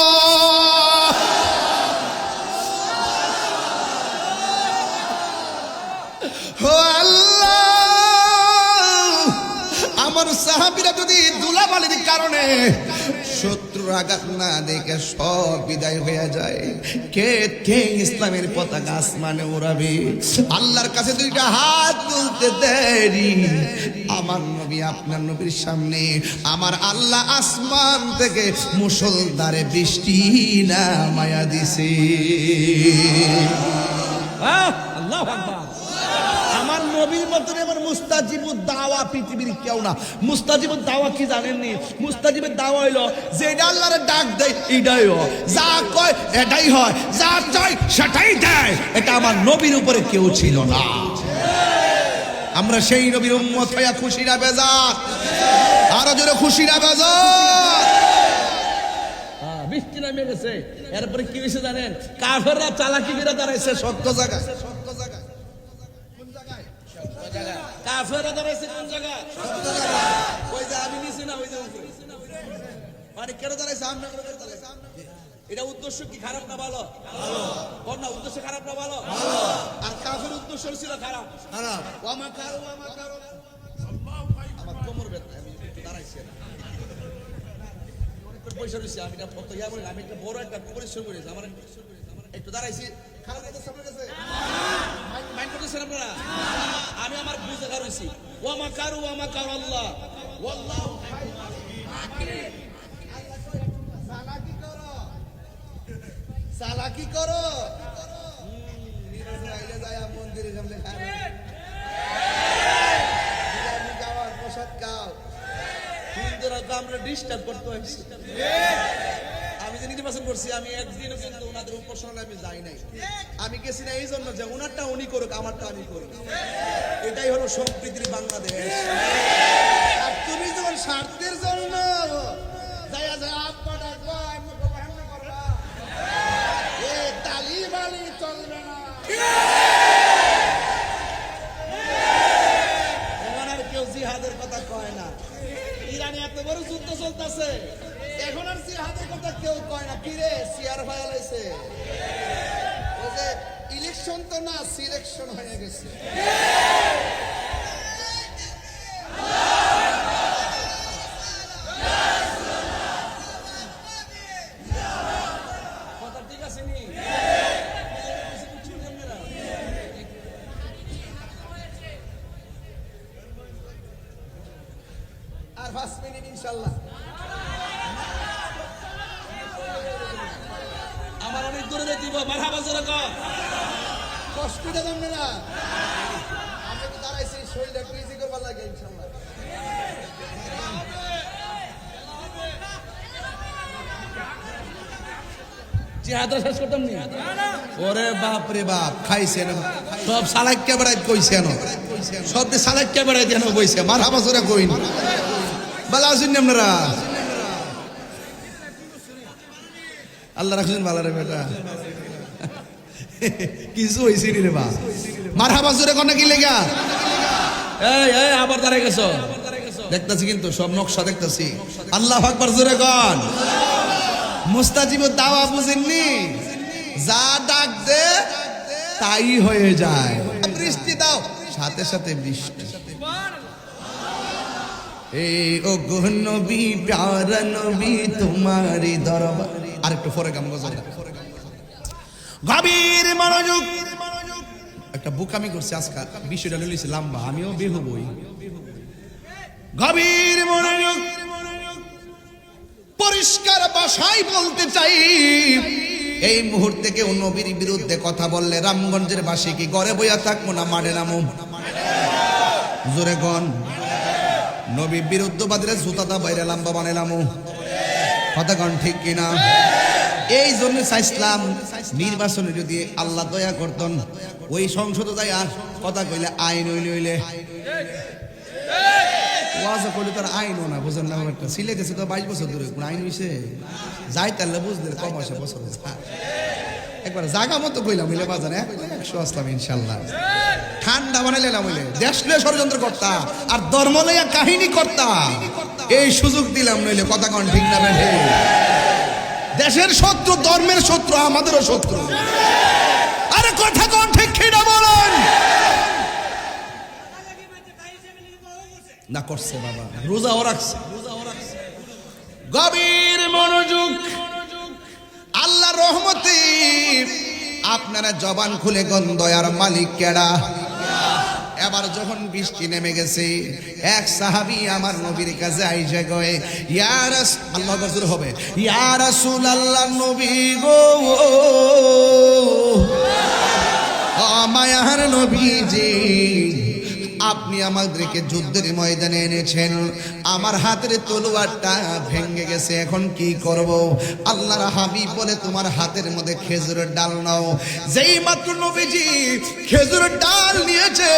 ও আল্লাহ আমার সাহাবীরা যদি ধুলাবালির কারণে শত্রুর আঘাত না দেখে সব বিদায় হয়ে যায়। কে কে ইসলামের পতাকা আসমানে উড়াবে? আল্লাহর কাছে দুইটা হাত তুলতে দেরি। আমার নবী আপনার নবীর সামনে আমার আল্লাহ আসমান থেকে মুষলধারে বৃষ্টি নামায়া দিছে। আল্লাহু আকবার। আমার নবীর মতন এবার মুস্তাজিবুদ দাওয়া পৃথিবীর কেউ না। মুস্তাজিবুদ দাওয়া কি জানেননি? মুস্তাজিবের দাওয়া হইলো যেটা আল্লাহরে ডাক দেয় এটাই হয়, যা কয় এটাই হয়, যা চাই সেটাই দেয়। এটা আমার নবীর উপরে কেউ ছিল না। আমরা সেই নবীর উম্মত হইয়া খুশি না বেজার? আরো জোরে খুশি না বেজার? বৃষ্টি নামে গেছে, এরপরে কি হয়েছে জানেন? কাফেররা চালাকি করে দাঁড়াইছে সত্য জায়গায়। কাফেররা দাঁড়াইছে কোন জায়গায়? ওই যে আমি নিছি না, ওই যে উপরে। মানে কেন দাঁড়াইছে? আমরা কেন দাঁড়াইছে? এটা উদ্দেশ্য কি খারাপ না ভালো? ভালো। না উদ্দেশ্য খারাপ না ভালো? ভালো। আর কাফের উদ্দেশ্য ছিল খারাপ। খারাপ। ওয়ামা কারু আমার কোমর ব্যথা, আমি একটু দাঁড়াইছি না। পয়সা রয়েছে, আমি এটা ফটো ইয়া বলি, আমি একটা বড় একটা পরিশ্রম করেছি, আমার একটু দাঁড়াইছি। খারাপ লাগতেছে আপনার কাছে? মাইন্ড করতেছেন আপনারা? আমি আমার বুঝে রয়েছি। ওয়ামা কারু আল্লাহ ওয়াল্লাহু চালাকি করো, মন্দিরে সামনে প্রসাদ খাও, আমরা ডিস্টার্ব করতে হয়েছি। আমি যে নির্বাচন করছি, আমি একদিনও কিন্তু ওনাদের উপাসনায় আমি যাই নাই। আমি গেছি না এই জন্য যে ওনারটা উনি করুক, আমারটা আমি করি। এটাই হলো সম্প্রীতির বাংলাদেশ। আর তুমি যখন স্বার্থের জন্য যায়া যায় আব্বা ডাকবা, আমি প্রোপাগান্ডা করবা, এ তালিবালি চলবে না। এখন আর কেউ জিহাদের কথা কয় না। ইরানে এত বড় যুদ্ধ চলতেছে, এখন আর জিহাদের কথা কেউ কয় না। কি রে সিআর ভাই লাইছে? ওই যে ইলেকশন তো না, সিলেকশন হয়ে গেছে। কথা ঠিক আছে নি? আর 5 মিনিট ইনশাআল্লাহ। আমার অনেক দূরে দিব, মারহাবা জোরে কর। কষ্ট দেবেন না, আমি তো দাঁড়াইছি, শরীরটা একটু ইজি করবার লাগে ইনশাআল্লাহ। জিহাদ শেষ করতাম নি? ওরে বাপ রে বাপ, খাইছে না সব সালাক্কা বেড়াই কইছে না, সব সালাক্কা বেড়াই দেন কইছে। মারহাবা জোরে কইন, ভালো আছেন আপনারা? আল্লাহ রাখছেন ভালো রে বেটা, কিছু হয়েছে নি রে বা। মারহাবা জোরে কোন কি লেগা? এই আবার দাঁড়াই গেছো? দেখতেছি কিন্তু সব নকশা দেখতেছি। আল্লাহু আকবার জোরে কোন। মুস্তাজিবুদ দাওয়া বুঝেননি? যা ডাক দে তাই হয়ে যায়। বৃষ্টি দাও, সাথে সাথে বৃষ্টি। এই ও গো নবী প্যারা নবী তোমারই দরবার। আরেকটু পরে গান গজল। গভীর মনোযোগ। একটা বুকামি করছে আজকাল, বিষয়টা লইছে লম্বা, আমিও বের হবই। গভীর মনোযোগ। পরিষ্কার ভাষায় বলতে চাই, এই মুহূর্তে কেউ নবীর বিরুদ্ধে কথা বললে রামগঞ্জের বাসী কি ঘরে বইয়া থাকবো না মাঠে নামো? জোরে গন। নবী বিরুদ্ধবাদীরা জুতাটা বাইরে লাম্বা বানাইলামো, কথা কন ঠিক কিনা? এই জন্য চাইছিলাম নির্বাচনে যদি আল্লাহ দয়া করতেন, ওই সংসদে যাই আর কথা কইলে আইন হইলে ওয়াজ করলে তার আইনও না, বুঝেন না? একটা সিলে গেছে তো 22 বছর ধরে, কোন আইন হইছে? যাই তাহলে বুঝলে কম আসে বছর একবার জাগা মতো কইলাম হইলে বাজারে 100 আসলাম ইনশাল্লাহ। ঠান্ডা বানাইলাম হইলে দেশ লয়ে ষড়যন্ত্র করতা আর ধর্ম লইয়া কাহিনী করতা, এই সুযোগ দিলাম নইলে কথা কন ঠিক না বেঠে? দেশের শত্রু, ধর্মের শত্রু, আমাদেরও শত্রু। আরে কথা কন ঠিক কিনা বলেন? না করছে বাবা, রোজাও রাখছে, গভীর মনোযোগ। আল্লাহ রহমতে আপনারা জবান খুলে কোন দয়ার মালিক কেডা? এবার যখন বৃষ্টি নেমে গেছে, এক সাহাবী আমার নবীর কাছে আইসা কয়, ইয়া রাসূল, আল্লাহু আকবার হবে, ইয়া রাসূলুল্লাহ, নবী গো, ও মায়ার নবীজি, আপনি আমাদেরকে যুদ্ধের ময়দানে এনেছেন, আমার হাতের তলোয়ারটা ভেঙে গেছে, এখন কি করব? আল্লাহর হাবিব বলে, তোমার হাতের মধ্যে খেজুরের ডাল নাও। যেই মাত্র নবীজি খেজুরের ডাল নিয়েছে,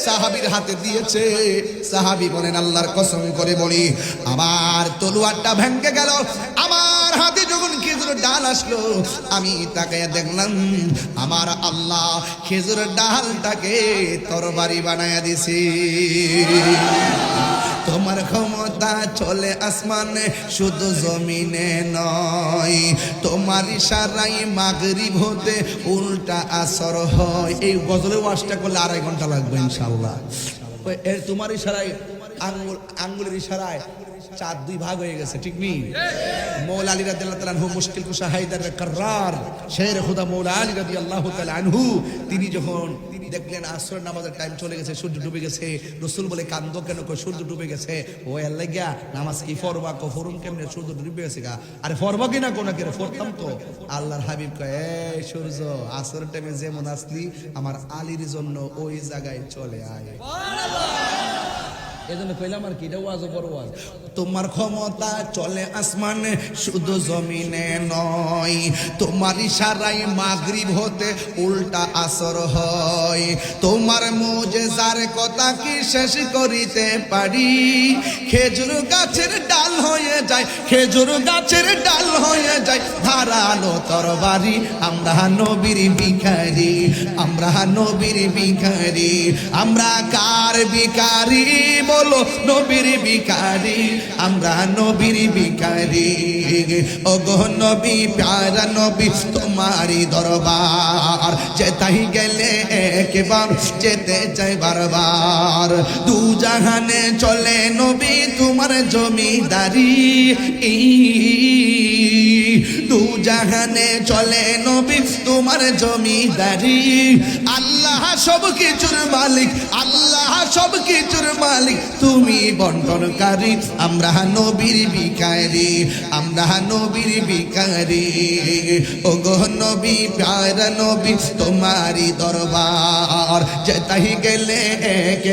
সাহাবীর হাতে দিয়েছে, সাহাবী বলেন, আল্লাহর কসম করে বলি, আমার তলোয়ারটা ভেঙে গেল। আমার হাতে যখন খেজুরের ডাল আসলো, আমি তাকায় দেখলাম আমার আল্লাহ খেজুরের ডালটাকে তরবারি বানায়া দিছে। তোমার ক্ষমতা চলে আসমানে, শুধু জমিনে নয়, তোমার ইশারায় মাগরিব হতে উল্টা আসর হয়। এই গজলের ওয়াজটা করলে 2.5 ঘন্টা লাগবে ইনশাআল্লাহ। তোমার ইশারায়, আঙ্গুলের ইশারায় চাঁদ 2 ভাগ হয়ে গেছে, ঠিক নেই? মৌলা আলী রাদিয়াল্লাহু তাআলা আনহু, মুশকিল কুশা হায়দার কাররার শের খুদা মৌলা আলী রাদিয়াল্লাহু তাআলা আনহু, তিনি যখন দেখলেন আসরের নামাজের টাইম চলে গেছে, সূর্য ডুবে গেছে, রাসূল বলে, কান্দো কেন? কই সূর্য ডুবে গেছে। ও আল্লাহ গিয়া নামাজ কি ফরবা? কো ফরুম কেমনে? সূর্য ডুবে গেছে গা। আরে ফরবা কি না কোন কে ফরতাম তো। আল্লাহর হাবিব কয়, এই সূর্য, আসরের টাইমে যেমন আসলি, আমার আলীর জন্য ওই জায়গায় চলে আয়। এজন্য কইলাম আর কি, এটা ওয়াজ বড় ওয়াজ। তোমার ক্ষমতা চলে আসমানে, শুধু জমিনে নয়, তোমার ইশারায় মাগরিব হতে উল্টা আসর হয়, তোমার মুজিজার কথা কি শেষ করিতে পারি? খেজুর গাছের ডাল হয়ে যায়, খেজুর গাছের ডাল হয়ে যায় ধারালো তরবারি। আমরা নবীর ভিখারি, আমরা নবীর ভিখারি, আমরা কার ভিখারি? বলো, নবীর ভিখারি, আমরা নবীর ভিখারি। ও গো নবী, প্যারা নবী, তোমারই দরবার যেতাই গেলে একবার যেতে চাই বারবার। দু জাহানে চলে নবী তোমার জমিদারি, দু জাহানে চলে নবী তোমার জমিদারি। আল্লাহ সব কিছুর মালিক, আল্লাহ সব কিছুর মালিক, তুমি বন্টনকারী। আমরা নবীর ভিখারি, আমরা নবীর ভিখারি। ও গো নবী, প্যারা নবী, তোমারই দরবার যেতাই গেলে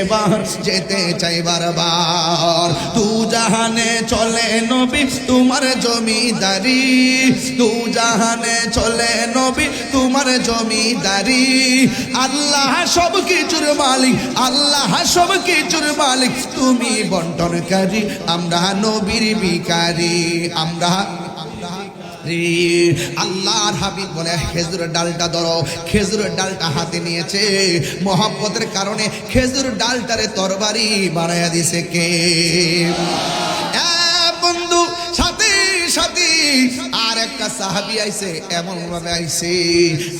একবার যেতে চাই বারবার। দু জাহানে চলে নবী তোমার জমিদারি, দু জাহানে চলে নবী তোমার জমিদারি। আল্লাহ সব কিছুর মালিক, আল্লাহ সব কিছুর মালিক, তুমি বন্টনকারী। আমরা নবীর ভিখারি, আমরা আল্লাহর হাবিব বলে, খেজুরের ডালটা ধরো। খেজুরের ডালটা হাতে নিয়েছে, মহব্বতের কারণে খেজুরের ডালটারে তরবারি বানায়া দিছে কে? বন্ধু, সাথে সাথে আর একটা সাহাবী আইছে, এমন ভাবে আইছে,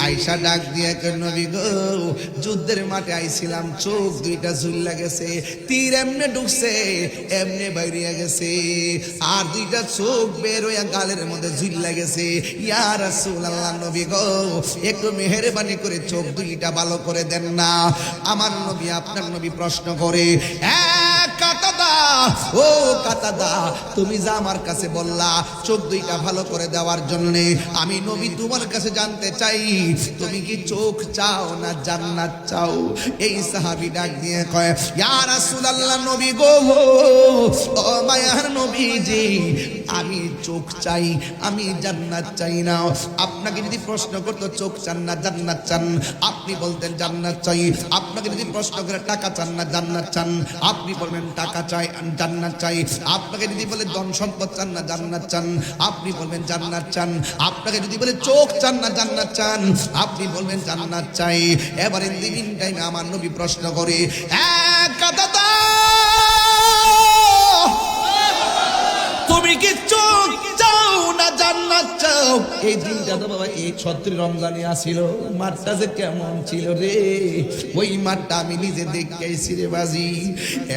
আইসা ডাক দিয়ে, নবী গো, যুদ্ধের মাঠে আইছিলাম, চোখ 2টা ঝুল্লা গেছে, তীর এমনে ঢুকছে এমনে বাইরিয়া গেছে, আর 2টা চোখ বের হইয়া গালের মধ্যে ঝুল্লা গেছে। ইয়া রাসূলুল্লাহ, নবী গো, একটু মেহেরবানি করে চোখ 2টা ভালো করে দেন না। আমার নবী, আপনার নবী প্রশ্ন করে, কাতাদা, ও কাতাদা, তুমি যা আমার কাছে বললা চোখ 2টা ভালো করে দেওয়ার জন্য, আমি নবী তোমার কাছে জানতে চাই, তুমি কি চোখ চাও না জান্নাত চাও? এই সাহাবী ডাক দিয়ে কয়, ইয়া রাসূলুল্লাহ, নবী গো, ও মায়ার নবীজি, আমি চোখ চাই, আমি জান্নাত চাই না। আপনাকে যদি প্রশ্ন করতো চোখ চান না জান্নাত চান, আপনি বলতেন জান্নাত চাই। আপনাকে যদি প্রশ্ন করে টাকা চান না জান্নাত চান, আপনি বলবেন টাকা চাই, জান্নাত চাই। আপনাকে যদি বলে ধন সম্পদ চান না জান্নাত চান, আপনি বলবেন জান্নাত চান। আপনাকে যদি বলে চোখ চান না জান্নাত চান, আপনি বলবেন জান্নাত চাই। এবারে দিন টাইমে আমার নবী প্রশ্ন করে, কাতাদা, তুমি কি চোখ চাও না জান্নাত চাও? এই দিনটা তো বাবা, এই 36 রমজানে আসিল, মাঠটা যে কেমন ছিল রে, ওই মাঠটা আমি নিজে দেখে আইছি রে বাজি।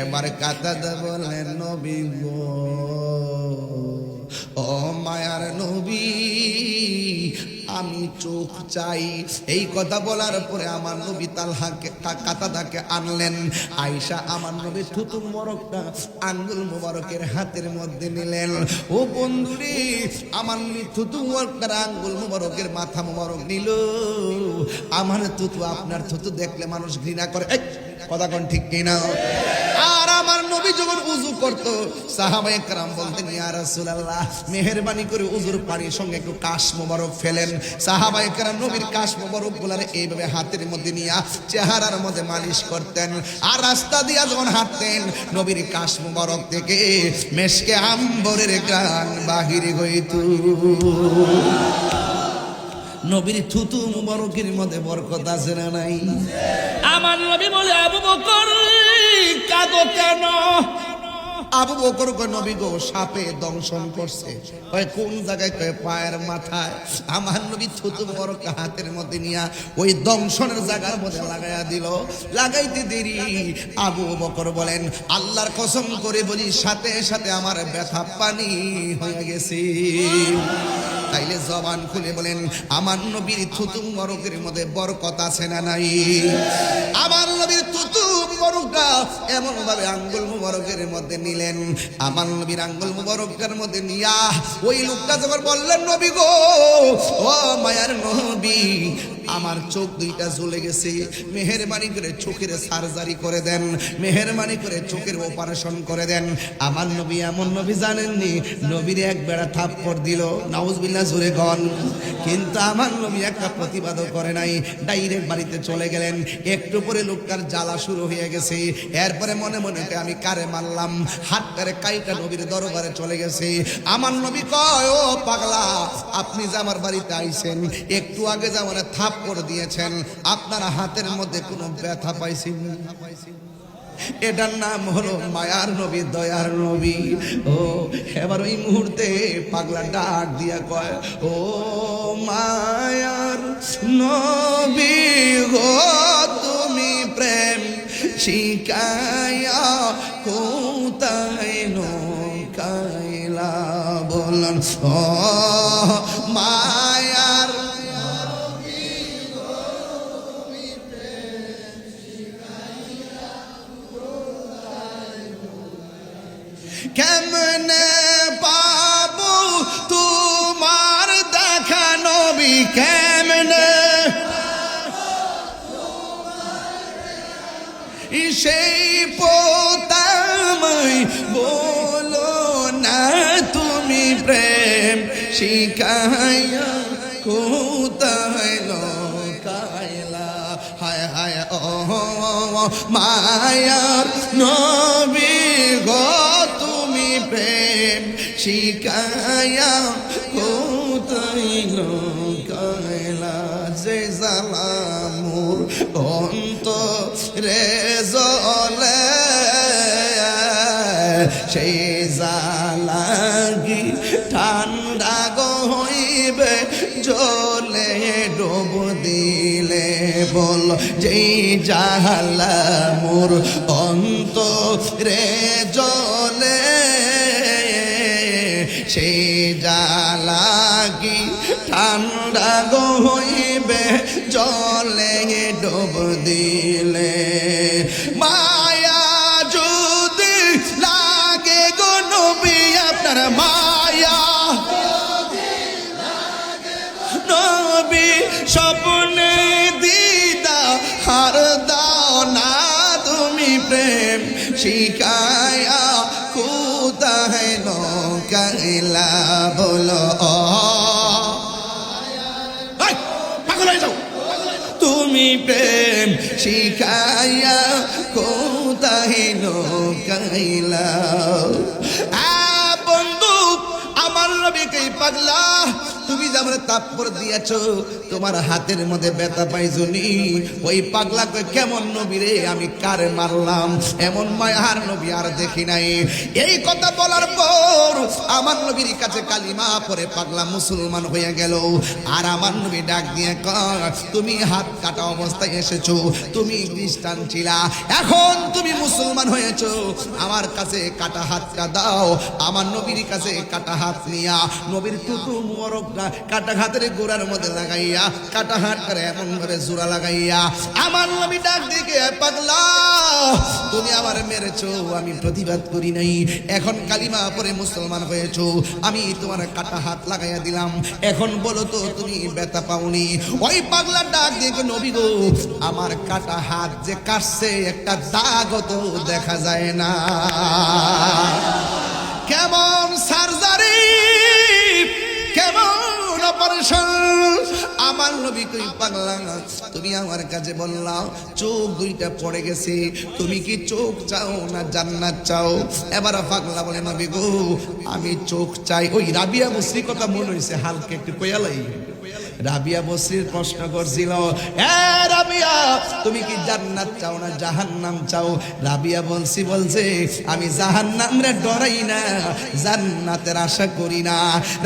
এবার কাতাদা বলেন, নবী গো, ও মায়ার নবী আমি চোখ চাই। এই কথা বলার পরে আমার নবী তালহাকে কাতাদাকে আনলেন। আয়েশা আমার নবী থুতু মোবারকটা আঙ্গুল মোবারকের হাতের মধ্যে নিলেন। ও বন্ধুরে, আমার নবী থুতু মোবারকটার আঙ্গুল মোবারকের মাথা মোবারক নিল। আমার থুতু আপনার থুতু দেখলে মানুষ ঘৃণা করে, এই কথা কোন ঠিক কিনা? আর আমার নবী যখন উযু করত সাহাবায়ে কেরাম বলতেন, ইয়া রাসূলুল্লাহ মেহেরবানি করে উযুর পানির সঙ্গে একটু কাশ মোবারক ফেলেন। সাহাবায়ে কেরাম নবীর কাশ মোবারক গুলারে এইভাবে হাতের মধ্যে নিয়ে চেহারার মধ্যে মালিশ করতেন। আর রাস্তা দিয়া যখন হাঁটতেন নবীর কাশ মোবারক থেকে মেশকে আম্বরের গান বাহির হইত। নবীর থুতু মুবারকের মধ্যে বরকত আছে না নাই? আমার নবী বলে, আবু বকর কাঁদো কেন? আবু বকর কয়, নবী গো সাপে দংশন করছে। কয় কোন জায়গায়? কয় পায়ের মাথায়। আমার নবী থুতু মুবারক হাতের মধ্যে নিয়া ওই দংশনের জায়গার মধ্যে লাগাইয়া দিল। লাগাইতে দেরি আবু বকর বলেন, আল্লাহর কসম করে বলি সাথে সাথে আমার ব্যথা পানি হয়ে গেছে। তাইলে জবান খুলে বলেন, আমার নবীর থুতু মুবারকের মধ্যে বরকত আছে না নাই? আমার নবীর থুতু মুবারকটা এমন ভাবে আঙ্গুল মুবারকের মধ্যে নিলেন। আমার নবীর আঙ্গুল মুবারকের মধ্যে নিয়া ওই লোকটা যখন বললেন, নবী গো ও মায়ার নবী আমার চোখ দুইটা জ্বলে গেছে, মেহেরবানি করে চোখের সার্জারি করে দেন, মেহেরবানি করে চোখের অপারেশন করে দেন। আমার নবী এমন নবী জানেননি, নবীর এক বেড়া থাপ্পড় দিল, নাউজুবিল্লাহ জোরে গন। কিন্তু আমার নবী একটা প্রতিবাদও করে নাই, ডাইরেক্ট বাড়িতে চলে গেলেন। একটু পরে লোকটার জ্বালা শুরু হয়ে গেছে। এরপরে মনে মনে আমি কারে মারলাম, হাতটারে কাইটা নবীর দরবারে চলে গেছে। আমার নবী কয়, ও পাগলা আপনি যে আমার বাড়িতে আইছেন, একটু আগে যে আমার থাপ্পড় দিয়েছেন, আপনার হাতের মধ্যে কোনো ব্যথা পাইছেন? এটার নাম হলো মায়ার নবী, দয়ার নবী। ও এবার ওই মুহূর্তে পাগলা ডাক দিয়া কয়, ও মায়ার নবী গো তুমি প্রেম শিখায়া কোথায় নৌকাইলা? বললেন, ও মায়ার কেমনে পাবো তোমার দেখা নবী? কেমনে সেই পোতাময় বলো না তুমি প্রেম শিখাইয়া কোথায় লোকাইলা? হায় হায় ও মায়ার নবী গো তুমি প্রেম শিখাইয়া কোথায় লোকাইলা? যে জ্বালা মোর অন্তরে জ্বলে সেই জ্বালা কি ঠান্ডা হইবে জলে ডুব দিলে? বল যেই জ্বালা মোর অন্তরে জ্বলে সেই জ্বালা কি ঠান্ডা হইবে জলে ডুব দিলে? মায়া যদি লাগে গো নবী আপনার, মায়া নবী স্বপ্নে দিদা হার দাও না তুমি প্রেম শিখায়া কোথায় নৌকাইলা? বলো পাগল হয়ে যাও, তুমি প্রেম শিখাইয়া কোথায় নৌকাইলা? বন্ধু আমার নবীকে পাগলা তুমি যে আমার তাপ্পর দিয়েছো, তোমার হাতের মধ্যে ব্যথা পাইছনি। ওই পাগলা কয় কেমন নবী রে, আমি কারে মারলাম, এমন মায়ার নবী আর দেখি নাই। এই কথা বলার পর আমার নবীর কাছে কালিমা পরে পাগলা মুসলমান হয়ে গেল। আর আমার নবী ডাক দিয়ে কয়, তুমি হাত কাটা অবস্থায় এসেছো, তুমি খ্রিস্টান ছিলা, এখন তুমি মুসলমান হয়েছো, আমার কাছে কাটা হাতটা দাও। আমার নবীর কাছে কাটা হাত নিয়া নবীর টুটু মোবারকটা কাটা হাতের গোড়ার মধ্যে লাগাইয়া কাটা হাত করে এমন ভাবে জোড়া লাগাইয়া আমার নবী ডাক দিকে, পাগলা তুমি আমার মেরেছো, আমি প্রতিবাদ করি নাই, এখন কালিমা পরে মুসলমান হয়েছো, আমি তোমার কাটা হাত লাগাইয়া দিলাম, এখন বলো তো তুমি ব্যথা পাওনি? ওই পাগলা ডাক দিয়ে, নবী গো, আমার কাটা হাত যে কাটছে একটা দাগও তো দেখা যায় না। কেমন সার্জারি, কেমন অপারেশন। আমার নবী কই, পাগলা তুমি আমার কাছে বললাম চোখ দুইটা পড়ে গেছে, তুমি কি চোখ চাও না জান্নাত চাও? এবার পাগলা বলে, নবী গো আমি চোখ চাই। ওই রাবিয়া বসরি কথা মনে হয়েছে হালকা একটু কয়ালাই। রাবিয়া বসরির প্রশ্ন করছিল, এ রাবিয়া তুমি কি জান্নাত চাও না জাহান্নাম চাও? রাবিয়া বলছে আমি জাহান্নামরে ডরাই না, জান্নাতের আশা করি না।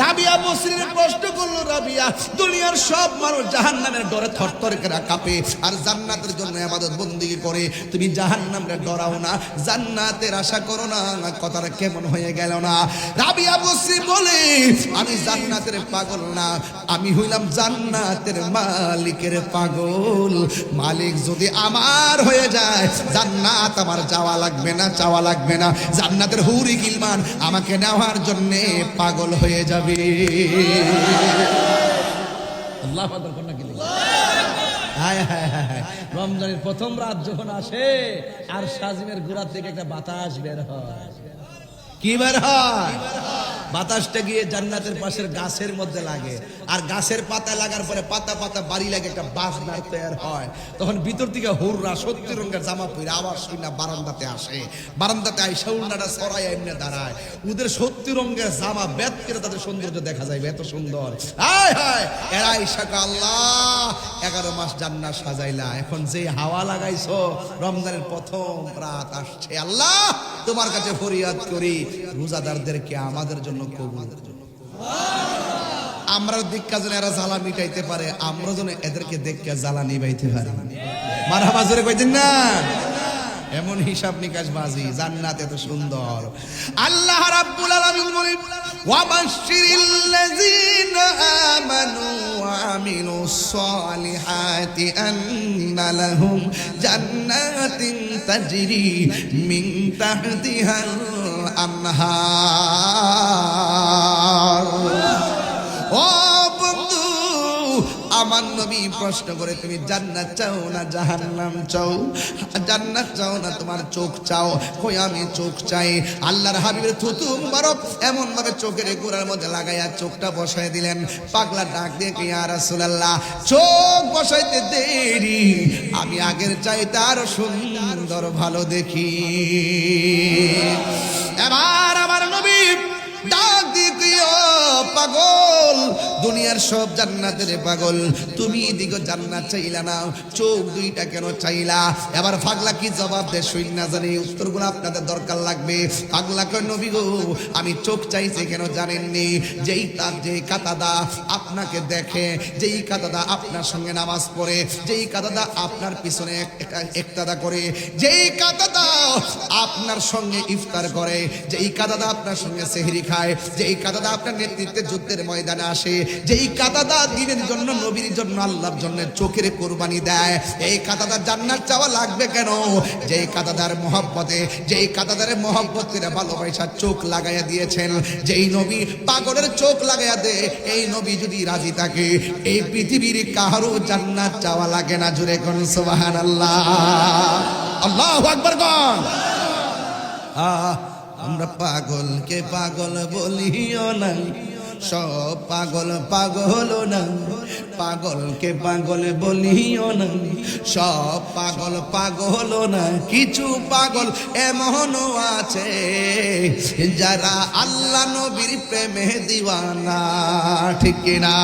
রাবিয়া বসরির প্রশ্ন করলো, রাবিয়া দুনিয়ার সব মানুষ জাহান্নামের ডরে থরথর করে কাঁপে আর জান্নাতের জন্য ইবাদত বন্দেগী করে, তুমি জাহান্নামরে ডরাও না, জান্নাতের আশা করো না, কথাটা কেমন হয়ে গেল না? রাবিয়া বসরি বলে, আমি জান্নাতের পাগল না, আমি হইলাম জান্নাতের মালিকের পাগল। মালিক যদি আমার হয়ে যায়, জান্নাত আমার যাওয়া লাগবে না, চাওয়া লাগবে না, জান্নাতের হুরি গিলমান আমাকে নেওয়ার জন্য পাগল হয়ে যাবে। আল্লাহ আকবার কন্যা কি হায় হায় হায়। রমজানের প্রথম রাত যখন আসে আর সাজিমের গোড়া থেকে একটা বাতাস বের হয়, কি বের হয়? বাতাসটা গিয়ে জান্নাতের পাশের গাছের মধ্যে লাগে, আর গাছের পাতা লাগার পরে পাতা পাতা বাড়ি লাগে, একটা বাসনার তৈরি হয়। তখন ভিতর থেকে হুররা 70 রঙের জামা পরে আবার শুইনা বারান্দাতে আসে, বারান্দাতে আইসা উন্নাটা সরাই এমনি দাঁড়ায়, ওদের 70 রঙের জামা বেদ করে তাদের সৌন্দর্য দেখা যায়, এত সুন্দর। হায় হায়, এরা ইশাকা আল্লাহ 11 মাস জান্নাত সাজাইলা, এখন যে হাওয়া লাগাইছো রমজানের প্রথম রাত আসছে, আল্লাহ তোমার কাছে ফরিয়াদ করি রোজাদারদেরকে আমাদের জন্য কবুল। আমরা দীক্ষা যেন এরা জ্বালা মিটাইতে পারে, আমরা যেন এদেরকে দেখে জ্বালা নিবাইতে পারি। মারহাবা জোরে কইতেন না? এমন হিসাব নিকাশ বাজি, জান্নাত এত সুন্দর। আল্লাহ রাব্বুল আলামিন বলেন, ওয়া বাশশিরিল্লাযীনা আমানু ওয়া আমিলুস সালিহাতি আন্না লাহুম জান্নাতিন তাজরি মিন তাহতিহাল আনহার। ও বন্ধু, আমার নবী প্রশ্ন করে, তুমি জান্নাত চাও না জাহান্নাম চাও? জান্নাত চাও না তোমার চোখ চাও? কই আমি চোখ চাই। আল্লাহর হাবিবের থুতু মুবারক এমন ভাবে চোখের গোড়ার মধ্যে লাগাইয়া চোখটা বসায় দিলেন। পাগলা ডাক দিয়ে, ইয়া রাসূলুল্লাহ চোখ বসাইতে দেরি, আমি আগের চাইতে আরো সুন্দর ভালো দেখি। এবার আমার নবী ডাক দিয়ে, পাগল দুনিয়ার সব জান্নাতের পাগল, তুমি এদিকে জান্নাত চাইলা না, চোখ দুইটা কেন চাইলা? এবার পাগলা কি জবাব দেয় শুই না জানি, উত্তরগুলো আপনাদের দরকার লাগবে। পাগলা কয়, নবী গো আমি চোখ চাইছি কেন জানেননি? যেই তার যেই কাতাদা আপনাকে দেখে, যেই কাতাদা আপনার সঙ্গে নামাজ পড়ে, যেই কাতাদা আপনার পিছনে একতাদা করে, যেই কাতাদা আপনার সঙ্গে ইফতার করে, যেই কাতাদা আপনার সঙ্গে সেহরি খায়, যেই কাতাদা আপনার নেতৃত্বে যুদ্ধের ময়দানে আসে, যেই কাতাদা দিনের জন্য নবীর জন্য আল্লাহর জন্য চোখের কুরবানি দেয়, এই কাতাদা জান্নাত চাওয়া লাগবে কেন? যেই কাতাদার মহব্বতে, যেই কাতাদার মহব্বতের ভালোবাসা চোখ লাগাইয়া দিয়েছেন, যেই নবী পাগলের চোখ লাগাইয়া দে, এই নবী যদি রাজি থাকে, এই পৃথিবীর কারো জান্নাত চাওয়া লাগে না। জুড়ে কোন সুবহানাল্লাহ, আল্লাহু আকবার কোন। আমরা পাগলকে পাগল বলিও নাই, সব পাগল পাগল না, পাগলকে পাগল বলিও না। সব পাগল পাগল না, কিছু পাগল এমনও আছে যারা আল্লাহ নবীর প্রেমে দিওয়ানা, ঠিক কিনা?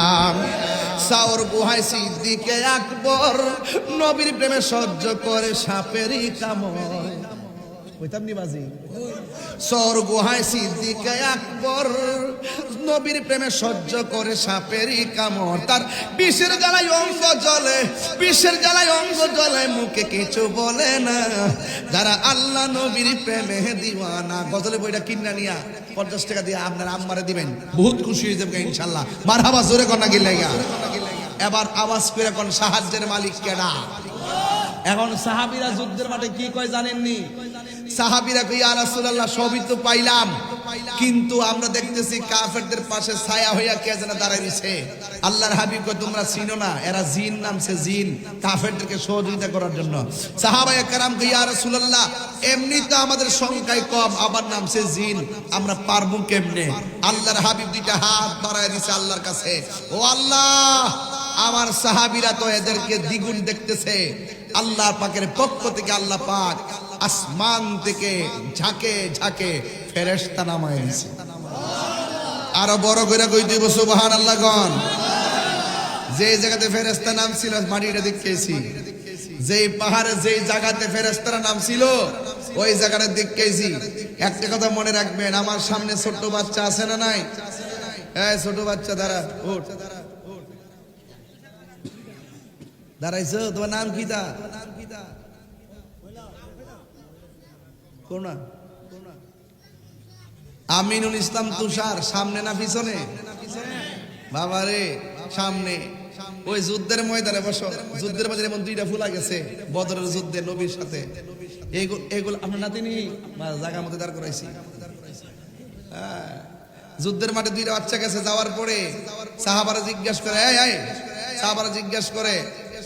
সাওর গুহায় সিদ্দিকে আকবর নবীর প্রেমে সহ্য করে সাপেরই কামড়। কইতাম নি বাজি? সর গুহায় সিদ্দিকে আকবর নবীর প্রেমে সহ্য করে সাপেরই কামড়। তার বিষের জ্বালায় অঙ্গ জ্বলে, বিষের জ্বালায় অঙ্গ জ্বলে, মুখে কিছু বলে না। যারা আল্লাহ নবীর প্রেমে দিওয়ানা। গজলের বইটা কিনা নিয়া 50 টাকা দিয়ে আপনার আম্মারে দিবেন, বহুত খুশি হয়ে যাবে ইনশাল্লাহ। মারহাবা, জোরে কন্যা গিলাইগা। এবার আওয়াজ করে কোন সাহায্যের মালিক কেডা? এখন সাহাবীরা যুদ্ধের মাঠে কি কয় জানেননি? সাহাবীরা কই, ইয়া রাসূলুল্লাহ সবই তো পাইলাম, কিন্তু আমরা দেখতেছি কাফেরদের পাশে ছায়া হইয়া কে যেন দাঁড়াইছে। আল্লাহর হাবিব কয়, তোমরা চিনো না এরা জিন নামছে, জিন, কাফেরদেরকে সহযোগিতা করার জন্য। সাহাবায়ে কেরাম কই, ইয়া রাসূলুল্লাহ এমনি তো আমাদের সংখ্যায় কম, আবার নামছে জিন, আমরা পারবো কেমনে? আল্লাহর হাবিব দুইটা হাত বাড়ায় দিছে আল্লাহর কাছে, ও আল্লাহ আমার সাহাবীরা তো এদেরকে দ্বিগুণ দেখতেছে। আল্লাহ পাকের পক্ষ থেকে আল্লাহ পাক আসমান থেকে ঝাঁকে ঝাঁকে ফেরেশতা নামায় দিয়েছে। আরো বড় করে কই দিব সুবহানাল্লাহ গণ। যে জায়গাতে ফেরেশতা নাম ছিল মাটিটা দেখেছি, যেই পাহাড়ে যেই জায়গাতে ফেরেশতারা নাম ছিল ওই জায়গাটা দেখেছি। একটা কথা মনে রাখবেন, আমার সামনে ছোট বাচ্চা আছে না নাই? এই ছোট বাচ্চা দাঁড়া, ওঠ, দাঁড়াইছো, তোমার নাম কি? তা কোন? আমিনুল ইসলাম তুষার। সামনে না পিছনে? বাবারে সামনে। ওই যুদ্ধের ময়দানে বসো, যুদ্ধের ময়দানে এমন দুইটা ফুলা গেছে বদরের যুদ্ধে নবীর সাথে। এগুলো আপনার নাতিনি জায়গার মধ্যে দাঁড় করাইছি। যুদ্ধের মাঠে দুইটা বাচ্চা গেছে, যাওয়ার পরে সাহাবারা জিজ্ঞাসা করে, সাহাবারা জিজ্ঞাসা করে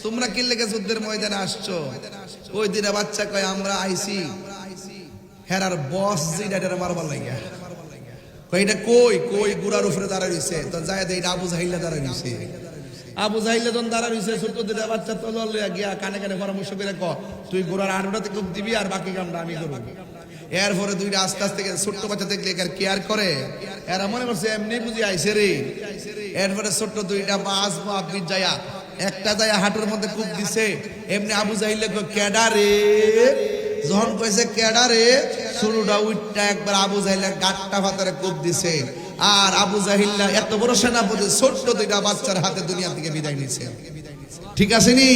তোমরা কি লেগে যুদ্ধের ময়দানে আসছো? ওই দুইটা বাচ্চা কয়, আমরা আইছি হেরার বস যেটা মারবার লাগিয়া। এটা কই কই গুড়ার উপরে দাঁড়ায় রইছে, তো যায় এটা আবু জাহিল্লা দাঁড়ায় রইছে। আবু জাহিল্লা যখন দাঁড়ায় রইছে, ছোট দুইটা বাচ্চা তো লইয়া গিয়া কানে কানে পরামর্শ করে ক, তুই গুড়ার আড়ুটাতে খুব দিবি আর বাকি কামটা আমি করবো। এরপরে দুইটা আস্তে আস্তে ছোট্ট বাচ্চা দেখলে কেয়ার করে, এরা মনে করছে এমনি বুঝি আইছে রে। এরপরে ছোট্ট দুইটা বাস আপনি যায়া একটা যায় হাঁটুর মধ্যে কূপ দিছে, এমনি আবু জাহিল্লা কেডা রে, যখন কইছে কেডা রে, শুরুটা উইটটা একবার আবু জাহিল্লার গাট্টা ভাতারে কূপ দিছে। আর আবু জাহিল্লা এত বড় সেনাপতি ছোট্ট দুইটা বাচ্চার হাতে দুনিয়া থেকে বিদায় নিছে। ঠিক আছে নি?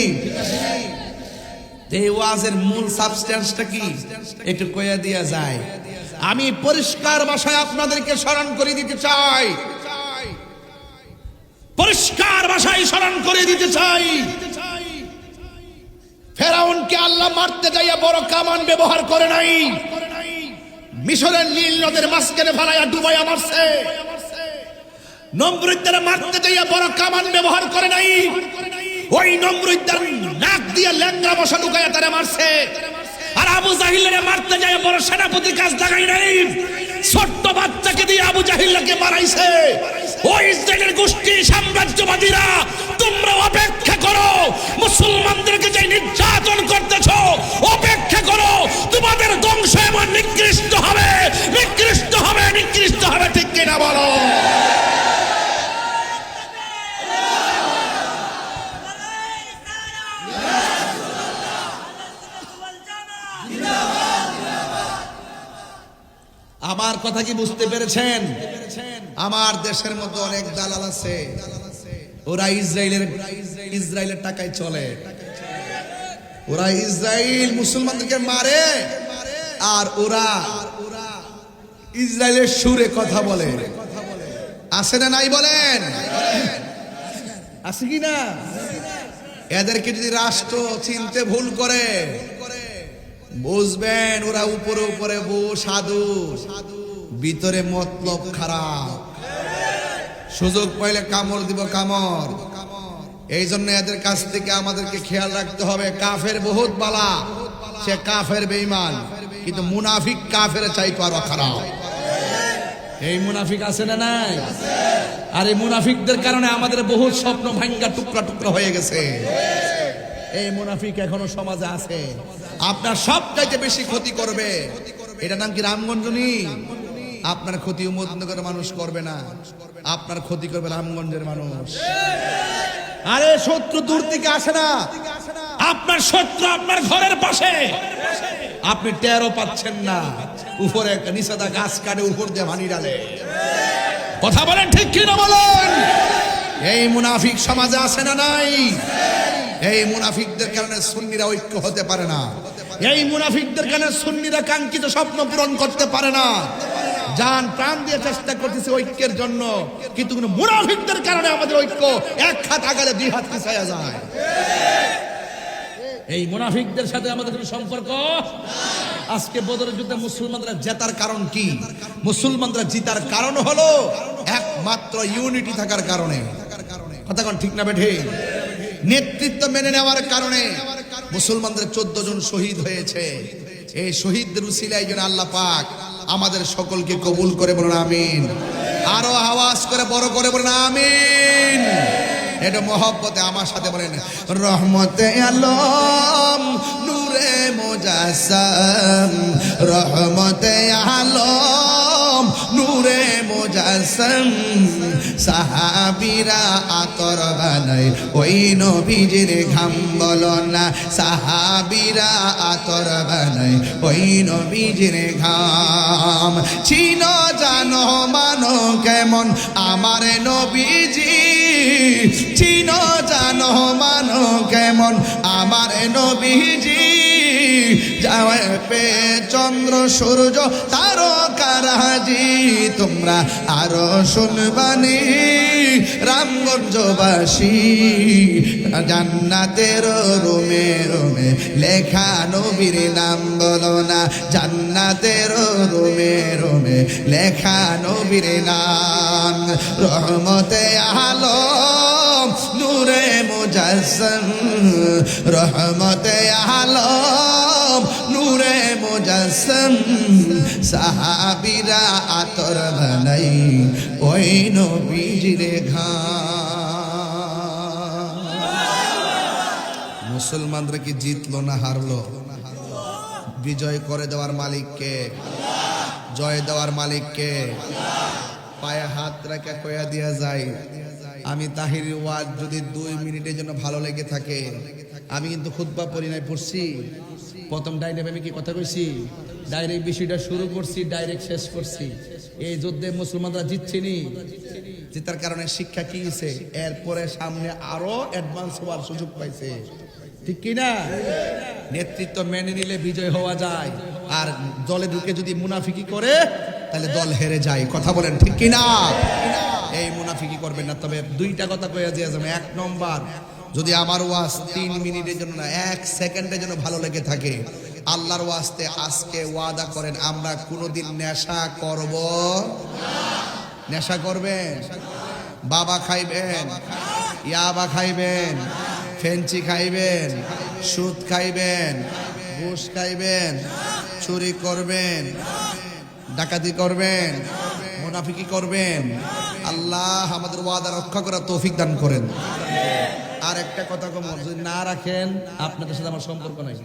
এই ওয়াজের মূল সাবস্টেন্সটা কি একটু কইয়া দিয়া যায়। আমি পরিষ্কার ভাষায় আপনাদেরকে স্মরণ করে দিতে চাই, পরিষ্কার ভাষায় স্মরণ করে দিতে চাই, ফেরাউনকে আল্লাহ মারতে যাইয়া বড় কামান ব্যবহার করে নাই, মিশরের নীল নদের মাঝখানে ফালাইয়া ডুবাইয়া মারছে। নমরুদদের মারতে যাইয়া বড় কামান ব্যবহার করে নাই, ওই নমরুদদের নাক দিয়ে ল্যাংড়া মশা ঢুকাইয়া তারা মারছে। আর আবু জাহিলকে মারতে যাইয়া বড় সেনাপতির কাজ লাগাই নাই, ছোট্ট বাচ্চাকে দিয়ে আবু জাহিলকে মারাইছে। ওই ইসরায়েলের গোষ্ঠী সাম্রাজ্যবাদীরা, তোমরা অপেক্ষা করো, মুসলমানদেরকে যে নির্যাতন করতেছো অপেক্ষা করো, তোমাদের ধ্বংস এমন নিকৃষ্ট হবে, নিকৃষ্ট হবে, নিকৃষ্ট হবে। ঠিক কিনা বলো? আমার কথা কি বুঝতে পেরেছেন? আমার দেশের মধ্যে অনেক দালাল আছে, ওরা ইসরায়েলের টাকায় চলে, ওরা ইসরায়েল মুসলমানদেরকে মারে আর ওরা ইসরায়েলের সুরে কথা বলে। আছে না নাই বলেন? আছে কি না? এদেরকে যদি রাষ্ট্র চিনতে ভুল করে, বুঝবেন ওরা উপরে উপরে বউ সাধু, ভিতরে মতলব খারাপ। সুযোগ পাইলে কামড় দিব কামড়। এই জন্য এদের কাছ থেকে আমাদেরকে খেয়াল রাখতে হবে। কাফের বহুত বালা, সে কাফের বেঈমান, কিন্তু মুনাফিক কাফের চাইতে আরো খারাপ। এই মুনাফিক আছে না নাই? আর এই মুনাফিকদের কারণে আমাদের বহু স্বপ্ন ভাঙ্গা টুকরা টুকরা হয়ে গেছে। এই মুনাফিক এখনো সমাজে আছে। আপনার সবচাইতে বেশি ক্ষতি করবে, এটা নাম কি রামগঞ্জ নি? আপনার ক্ষতি উম্মতনগরের মানুষ করবে না, আপনার ক্ষতি করবে রামগঞ্জের মানুষ। আরে শত্রু দূর থেকে আসে না, আপনার শত্রু আপনার ঘরের পাশে। আপনি টেরও পাচ্ছেন না। উপরে একটা নিষেধা গাছ কাটে, উপর দিয়ে পানি ডালে। কথা বলেন ঠিক কি না বলেন? এই মুনাফিক সমাজে আসে না নাই? এই মুনাফিকদের কারণে সুন্নিরা ঐক্য হতে পারে না। এই মুনাফিকদের কারণে সুন্নিরা কাঙ্ক্ষিত স্বপ্ন পূরণ করতে পারে না। জান প্রাণ দিয়ে চেষ্টা করতেছে ঐক্যের জন্য, কিন্তু মুনাফিকদের কারণে আমাদের ঐক্য এক হাত আগালে দুই হাত পিছায়া যায়। এই মুনাফিকদের সাথে আমাদের কোনো সম্পর্ক। আজকে বদরের যুদ্ধে মুসলমানরা জেতার কারণ কি? মুসলমানরা জিতার কারণ হলো একমাত্র ইউনিটি থাকার কারণে। কথা কোন ঠিক না বেঠে? নেতৃত্ব মেনে নেওয়ার কারণে মুসলমানদের 14 জন শহীদ হয়েছে। এই শহীদদের উসিলায় যেন আল্লাহ পাক আমাদের সকলকে কবুল করে বলুন আমিন। আরো আওয়াজ করে বড় করে বলুন আমিন। এটা মহব্বতে আমার সাথে বলেন, রহমতে আলম নূরে মুজাসসাম, রহমতে আলম নূরে মুজাসসাম। সাহাবীরা আতর বানায় ওই নবীজির ঘাম বলো না, সাহাবীরা আতর বানায় ওই নবীজির ঘাম। চিনো জানো মানো কেমন আমার নবীজি, চিনো জানো মানো কেমন আমার নবীজি। যাওয়া পে চন্দ্র সূর্য তারকারাজি, তোমরা আরো শুনবানি রামগঞ্জবাসী। জান্নাতের রুমে রুমে লেখা নবীর নাম বলো না, জান্নাতের রুমে রুমে লেখা নবীর নাম। রহমতে আলম নূরে মুজাসসাম, রহমতে আলম নূরে মুজাসসাম। সাহাবীরা আতর বানাই ওই নবীজির ঘাম। মুসলমানরা কি জিতলো না হারলো? বিজয় করে দেওয়ার মালিককে, জয় দেওয়ার মালিককে। পায়ে হাত রেখে কয়া দিয়া যায়, আমি তাহির ওয়াজ যদি 2 মিনিটের জন্য ভালো লেগে থাকে, আমি কিন্তু খুতবা পড়ি নাই, পড়ছি। প্রথম ডাইরেক্ট আমি কি কথা কইছি? ডাইরেক্ট বিষয়টা শুরু করছি, ডাইরেক্ট শেষ করছি। এই যুদ্ধে মুসলমানরা জিতছেনি, জেতার কারণে শিক্ষা কি হয়েছে? এরপরে সামনে আরো অ্যাডভান্স হওয়ার সুযোগ পাইছে, ঠিক কি না? নেতৃত্ব মেনে নিলে বিজয় হওয়া যায়, আর দলে ঢুকে যদি মুনাফিকি করে তাহলে দল হেরে যায়। কথা বলেন ঠিক কি না? এই মুনাফিকি করবেন না। তবে 2টা কথা কইয়া দিয়ে যাবে। 1 নম্বর, যদি আমার ওয়াজ 3 মিনিটের জন্য না 1 সেকেন্ডের জন্য ভালো লেগে থাকে, আল্লাহর ওয়াস্তে আজকে ওয়াদা করেন আমরা কোনোদিন নেশা করব না। নেশা করবেন? বাবা খাইবেন, ইয়াবা খাইবেন, ফেঞ্চি খাইবেন, সুদ খাইবেন, ঘুষ খাইবেন, চুরি করবেন, ডাকাতি করবেন, মুনাফিকি করবেন। আল্লাহ আমাদের ওয়াদা রক্ষা করার তৌফিক দান করেন। আর একটা কথা কম, যদি না রাখেন আপনাদের সাথে আমার সম্পর্ক নাই।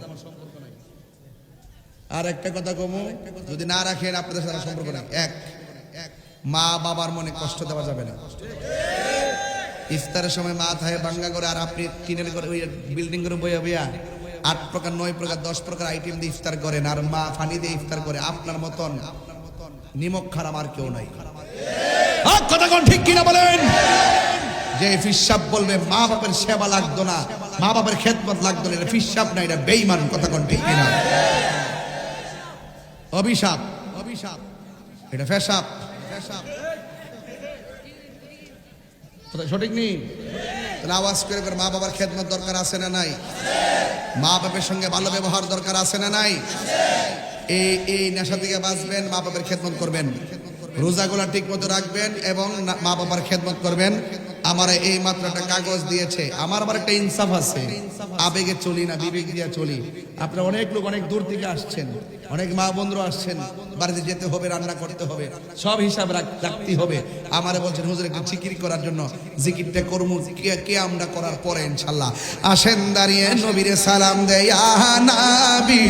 আর একটা কথা কম, যদি না রাখেন আপনাদের সাথে সম্পর্ক নাই। এক, মা বাবার মনে কষ্ট দেওয়া যাবে না। ইফতারের সময় মা থাহে বাঙ্গা করে, আর আপনি কিনে করে ওই বিল্ডিং করে বইয়া বইয়া 8 প্রকার 9 প্রকার 10 প্রকার আইটেম দিয়ে ইফতার করেন, আর মা পানি দিয়ে ইফতার করে। আপনার মতন নিমক খারাপ আর কেউ নাই। কথা কোন ঠিক কিনা বলেন? যে ফিসাব বলবে মা বাপের সেবা লাগতো না, মা বাপের খেদমত লাগতো না, এটা ফিসাব না, এটা বেঈমান। কথা কোন ঠিক কিনা? অভিশাপ, অভিশাপ, এটা ফেসাব। সঠিক নেই? তাহলে আওয়াজ করে মা বাবার খেদমত দরকার আছে না নাই? মা বাপের সঙ্গে ভালো ব্যবহার দরকার আছে না নাই? এই নেশা থেকে বাঁচবেন, মা বাপের খেদমত করবেন, রোজাগুলা ঠিক মতো রাখবেন এবং মা বাবার খেদমত করবেন। আমার এই মাত্র একটা কাগজ দিয়েছে। আমার আবার একটা ইনসাফ আছে, আবেগে চলি না, বিবেক দিয়ে চলি। আপনারা অনেক লোক অনেক দূর থেকে আসছেন, অনেক মা বন্ধুরা আসছেন, বাড়িতে যেতে হবে, রান্না করতে হবে, সব হিসাব রাখতে হবে। আমারে বলছেন হুজুর একটু জিকির করার জন্য, জিকিরটা করবো কে আমরা করার পরে ইনশাল্লাহ। আসেন দাঁড়িয়ে নবীরে সালাম দেয়, ইয়া নবী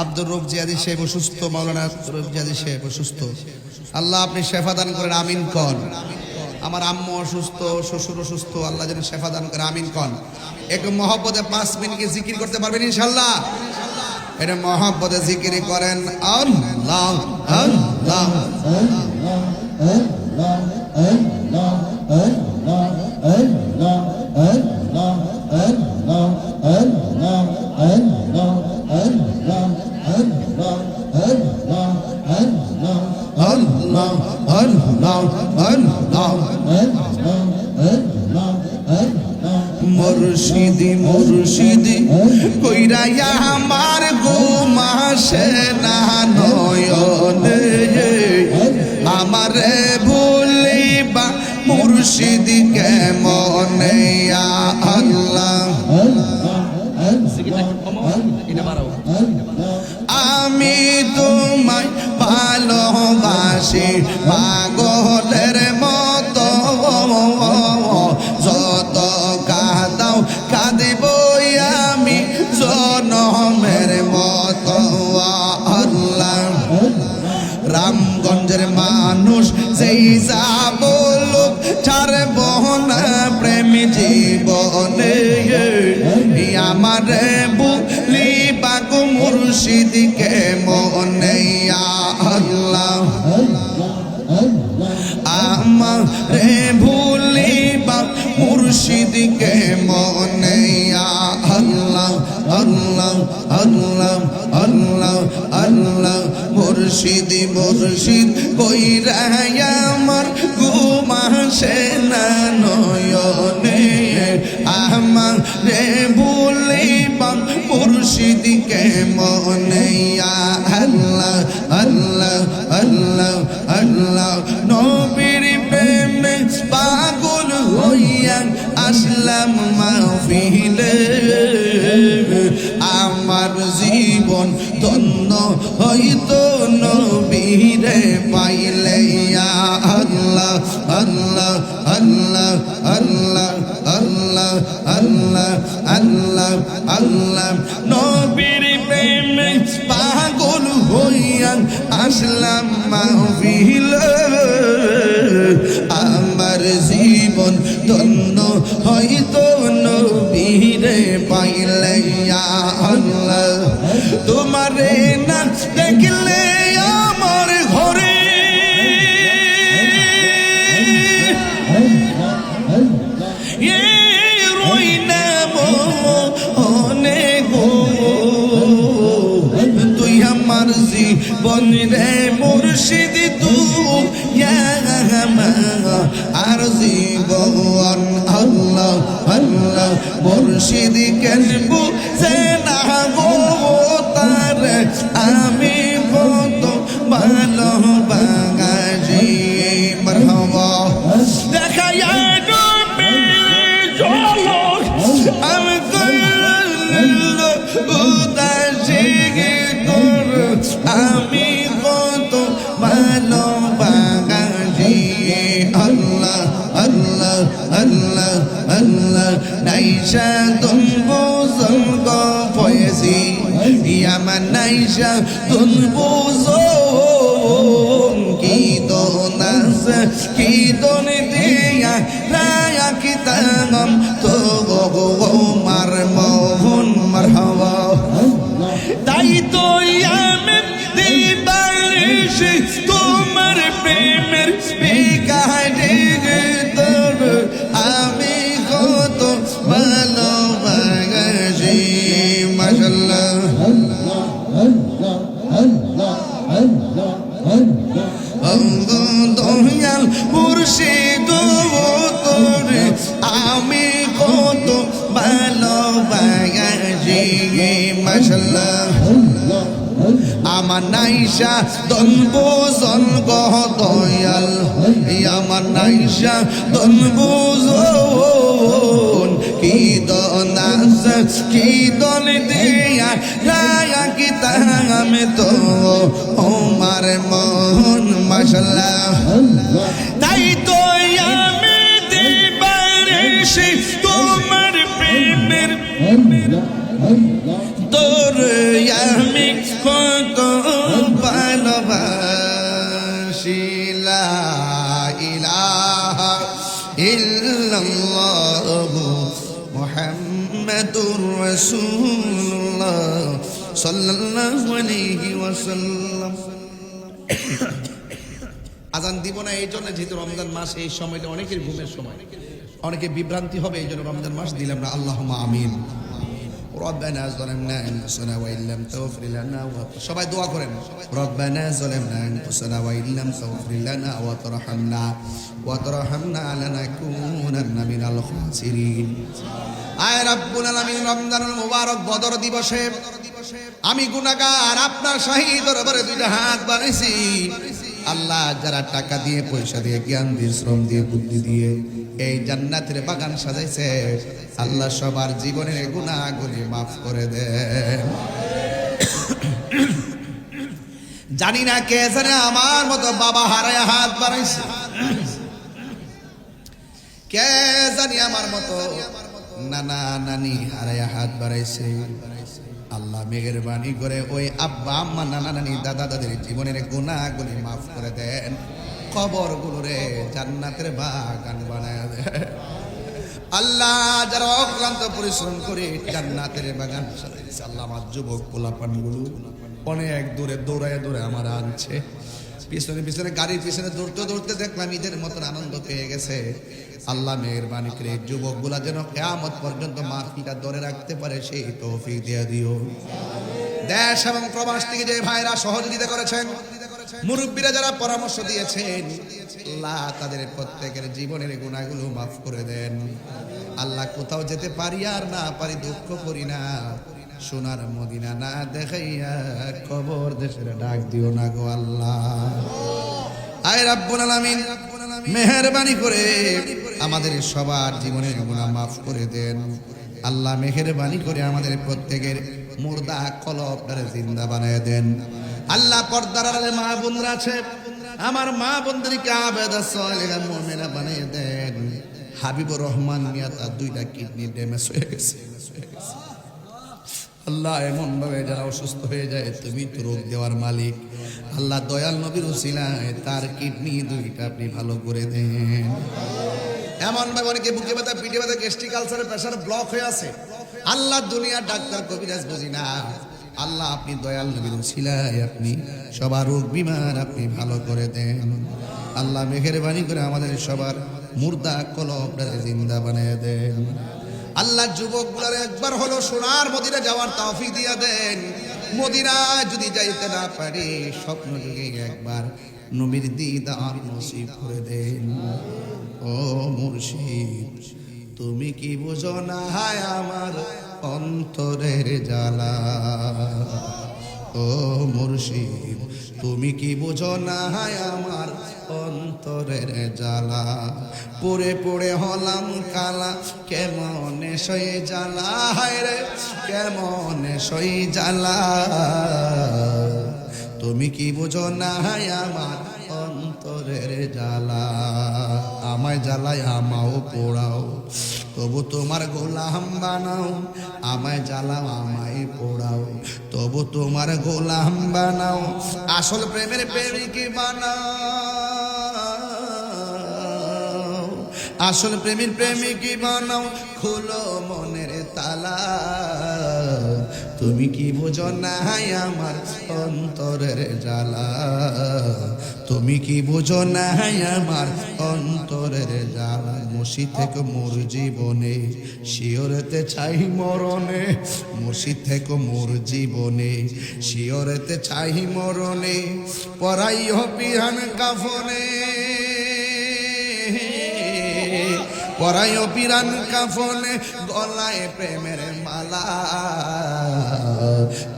আব্দুর রব জিয়াদি সাহেব অসুস্থ, মাওলানা আব্দুর রব জিয়াদি সাহেব অসুস্থ, আল্লাহ আপনি শেফা দান করেন, আমিন কন। আমার আম্মু অসুস্থ, শ্বশুর অসুস্থ, আল্লাহ যেন শেফা দান করে, আমিন কন। একটু মহব্বতে 5 মিনিটে জিকির করতে পারবেন ইনশাল্লাহ? এটা মহব্বতে জিকির করেন, আল্লাহ আল্লাহ মুর্শিদি মুর্শিদি কইরাইয়া আমার ঘুমাসে না নয়নে, আমারে ভুলিবা মুর্শিদি কেমনে আল্লাহ। আমি তোমায় ভালোবাসি পাগলের মতো, যত কাঁদাও কাঁদিব আমি জনমের মতো আল্লাহ। রামগঞ্জের মানুষ যেই যা বলুক ছাড়ব না প্রেম জীবনে, আমারে বুলিবা গো মুর্শিদকে মনে আল্লাহ। আমারে ভুলিবা মুর্শিদকে মনে আল্লাহ আল্লাহ আল্লাহ আল্লাহ আল্লাহ। মুর্শিদি মুর্শিদ কইরা আমার ঘুমাসে না নয়নে, আমারে ভুলিবা মুর্শিদকে মনে আল্লাহ আল্লাহ আল্লাহ আল্লাহ। নবীর প্রেমে পাগল হইয়া আসলাম মাহফিলে, আমার জীবন ধন্য হইতো নবীরে পাইলে আল্লাহ আল্লাহ আল্লাহ আল্লাহ আল্লাহ আল্লাহ আল্লাহ আল্লাহ। নবীর প্রেমে পাগল হইয়া আসলাম মাহফিলে, আমার জীবন ধন্য হইতো নবীরে পাইলে আল্লাহ। তোমারে না দেখলে আমার ঘরে রই না মনে গো, তুই আমার জীবন রে মুর্শিদ, তুই আর জীবন আল্লাহ আল্লাহ। মুর্শিদ কেন বুঝে না গো তার আমি কত ভালোবাসি, মারহাবা দেখাইয়া আমি উদাসী তোর আমি কত ভালোবাসি আল্লাহ আল্লাহ আল্লাহ আল্লাহ। নাইশা তুম বুঝন গো পয়সি আমার নাইশা তুম বুঝন কি দোনাস কি দোন দিয়া রায়া কি তাগম তো গো মার মোহন মারহাবা। তাই তো আমি দিবালিশ তোমার দয়াল মুর্শিদ তোরে আমি কত ভালোবাসি মাশাআল্লাহ আমার নাইশা দনবুজন গো দয়াল আমার নাইশা দনবুজন কি দনাস কি দন দিয়া রায়া কি তামে তো ওমার মন মাশাআল্লাহ তাই তো আমি দিবারেশি তোমার প্রেমের তোর আমি কত ভালোবাসি লা ইলাহা ইল্লাল্লাহু মুহাম্মাদুর রাসূলুল্লাহ সাল্লাল্লাহু আলাইহি ওয়াসাল্লাম। আজান দিব না এই জন্য, যেহেতু রমজান মাস, এই সময়টা অনেকের ঘুমের সময়, অনেকে বিভ্রান্তি হবে, এই জন্য রমজান মাস দিলাম না। আল্লাহুম্মা আমিন। ربنا ظلمنا أنفسنا وإن لم تغفر لنا সবাই দোয়া করেন। ربنا ظلمنا أنفسنا وإن لم تغفر لنا وترحمنا لنكونن من الخاسرين। আয় রব্বুল আলামিন, রমজানুল মুবারক বদর দিবসে আমি গুনাহগার আপনার শাহী দরবারে দুইটা হাত বাড়াইছি। আল্লাহ, যারা টাকা দিয়ে, পয়সা দিয়ে, জ্ঞান দিয়ে, শ্রম দিয়ে, বুদ্ধি দিয়ে এই জান্নাতের বাগান সাজাইছে, আল্লাহ সবার জীবনের গুনাহগুলি মাফ করে দেন। জানি না কে জানে আমার মতো বাবা হারায় হাত বাড়াইছে, কে জানি আমার মতো নানা নানি হারায় হাত বাড়াইছে। আল্লাহ মেহেরবানি করে ওই আব্বা আম্মা নানা নানি দাদা দাদির জীবনের গুনাহগুলি মাফ করে দেন, কবরগুলোরে জান্নাতের বাগান বানায় দেন। আল্লাহ, যারা অক্লান্ত পরিশ্রম করে জান্নাতের বাগান সাজাইছে, আল্লাহ আমার যুবক পোলাপানগুলো অনেক দূরে দৌড়ায় দৌড়ে আমার আনছে, পিছনে পিছনে গাড়ির পিছনে দৌড়তে দৌড়তে দেখলাম ঈদের মতন আনন্দ পেয়ে গেছে। আল্লাহ মেহেরবানি করে যুবকগুলা যেন কিয়ামত পর্যন্ত মাহফিলটা ধরে রাখতে পারে, সেই তৌফিক দিয়ে দিও। দেশ এবং প্রবাস থেকে যে ভাইরা সহযোগিতা করেছেন, মুরব্বীরা যারা পরামর্শ দিয়েছেন, আল্লাহ তাদের প্রত্যেকের জীবনের গুনাহগুলো মাফ করে দেন। আল্লাহ, কোথাও যেতে পারি আর না পারি দুঃখ করি না, সোনার মদিনা না দেখাইয়া কবর দেশের ডাক দিও না গো আল্লাহ। আয় রব্বুল আলামিন, মেহেরবানি করে আমাদের সবার জীবনের গুনাহ মাফ করে দেন। আল্লাহ মেহেরবানি করে আমাদের প্রত্যেকের মুর্দা কলবটারে জিন্দা বানায় দেন। আল্লাহ, পর্দার আড়ালে মা বোনরা আছে, আমার মা বোনদেরকে আবেদা সালেহা মুমিনা বানিয়ে দেন। হাবিবুর রহমান মিয়া তার দুইটা কিডনি ড্যামেজ হয়ে গেছে। আল্লাহ, এমন ভাবে যারা অসুস্থ হয়ে যায়, তুমি তো রোগ দেওয়ার মালিক। আল্লাহ, দয়াল নবীর উসিলায় তার কিডনি দুইটা আপনি ভালো করে দেন। এমন ভাবে অনেকে বুকে ব্যথা, পিঠে ব্যথা, গ্যাস্ট্রিক আলসার, প্রেসার ব্লক হয়ে আছে। আল্লাহ, দুনিয়ার ডাক্তার কবিরাজ বুঝি না, আল্লাহ আপনি দয়াল নবীর উসিলায় আপনি সবার রোগ বিমার আপনি ভালো করে দেন। আল্লাহ মেহেরবানি করে আমাদের সবার মুর্দা কলবটারে জিন্দা বানিয়ে দেন। আল্লাহ, যুবকগুলোর একবার হলো সোনার মদিনা যাওয়ার তৌফিক দিয়া দেন। মদিনায় যদি যাইতে না পারি, স্বপ্ন যুগে একবার নবীর দিদার নসিব করে দেন। ও মুর্শিদ, তুমি কি বুঝো না হায় আমার অন্তরের জ্বালা। ও মুর্শিদ, তুমি কি বুঝো না হায় আমার অন্তরের জ্বালা। পড়ে পড়ে হলাম কালা, কেমনে সই জ্বালা, হায় রে কেমনে সই জ্বালা। তুমি কি বুঝো না হায় আমার অন্তরের জ্বালা। আমায় জ্বালায় আমাও পোড়াও, তবু তোমার গোলাম বানাও। আমায় জ্বালাও আমায় পোড়াও, তবু তোমার গোলাম বানাও। আসল প্রেমের প্রেমিক বানাও, আসল প্রেমের প্রেমিক বানাও। খুলো মনের তালা, তুমি কি বোঝো না আমার অন্তরের জ্বালা, তুমি কি বোঝো না আমার অন্তরের জ্বালা। মুর্শিদ থেকে মোর জীবনে শিওরেতে চাই মরণে, মুর্শিদ থেকে মোর জীবনে শিওরেতে চাই মরণে। পরাইও পিরান কাফনে, পরাইও পিরান কাফনে, গলায় প্রেমের মালা।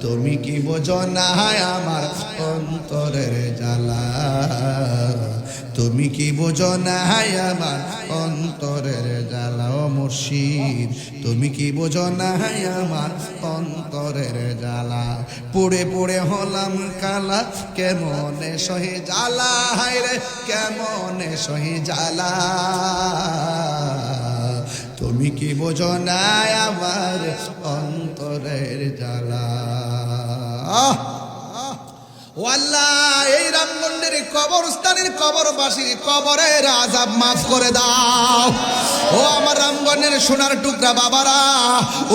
তুমি কি বোঝো না আমার অন্তরের জ্বালা, তুমি কি বোঝো না আমার অন্তরের জ্বালা। ও মুর্শিদ তুমি কি বোঝো না আমার অন্তরের জ্বালা। পুড়ে পুড়ে হলাম কালা, কেমনে সহি জ্বালা, হায় রে কেমনে সহি জ্বালা। তুমি কি বোঝো না আমার অন্তরের জ্বালা। ও আল্লাহ, এই রামগঞ্জের কবরস্থানের কবরবাসীর কবরের আযাব মাফ করে দাও। ও আমার রামগঞ্জের সোনার টুকরা বাবারা,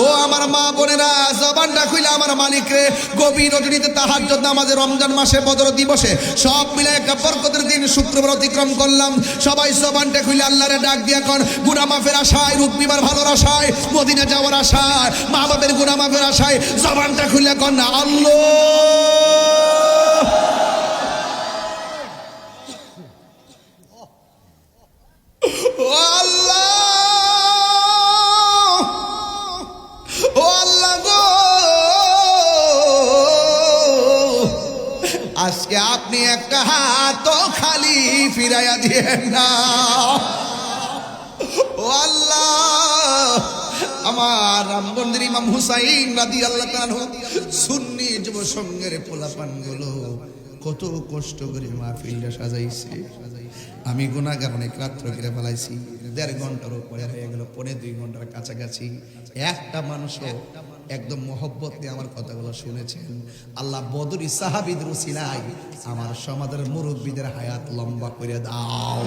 ও আমার মা বোনেরা, জবানটা খুলে আমার মালিকরে গভীর রজনীতে তাহাজ্জুদ নামাজে রমজান মাসে বদর দিবসে সব মিলে একটা বরকতের দিন শুক্রবার অতিক্রম করলাম। সবাই জবানটা খুলে আল্লাহরে ডাক দিয়া কোন গুনাহ মাফের আশায়, রূপ বিবার ভালোর আশায়, মদিনা যাওয়ার আশায়, মা বাবার গুনাহ মাফের আশায় জবানটা খুলে কোন না আল্লাহ। ও আল্লাহ, ও আল্লাহ গো, আজকে আপনি একটা হাত খালি ফিরাইয়া দিয়েন না। ও আল্লাহ, আমার রামগঞ্জের ইমাম হুসাইন রাদিয়াল্লাহু তাআলা সুন্নি যুব সংঘের পোলাপান গুলো কত কষ্ট করে মাহফিলটা সাজাইছে। আমি গুনাহগার, অনেক রাত্র করে ফেলাইছি, 1.5 ঘন্টার উপরে হয়ে গেল, 2.5 ঘন্টার কাছাকাছি। একটা মানুষও একদম মহব্বত নিয়ে আমার কথাগুলো শুনেছেন। আল্লাহ বদরি সাহাবীদের উসিলায় আমার সমাজের মুরব্বীদের হায়াত লম্বা করে দাও।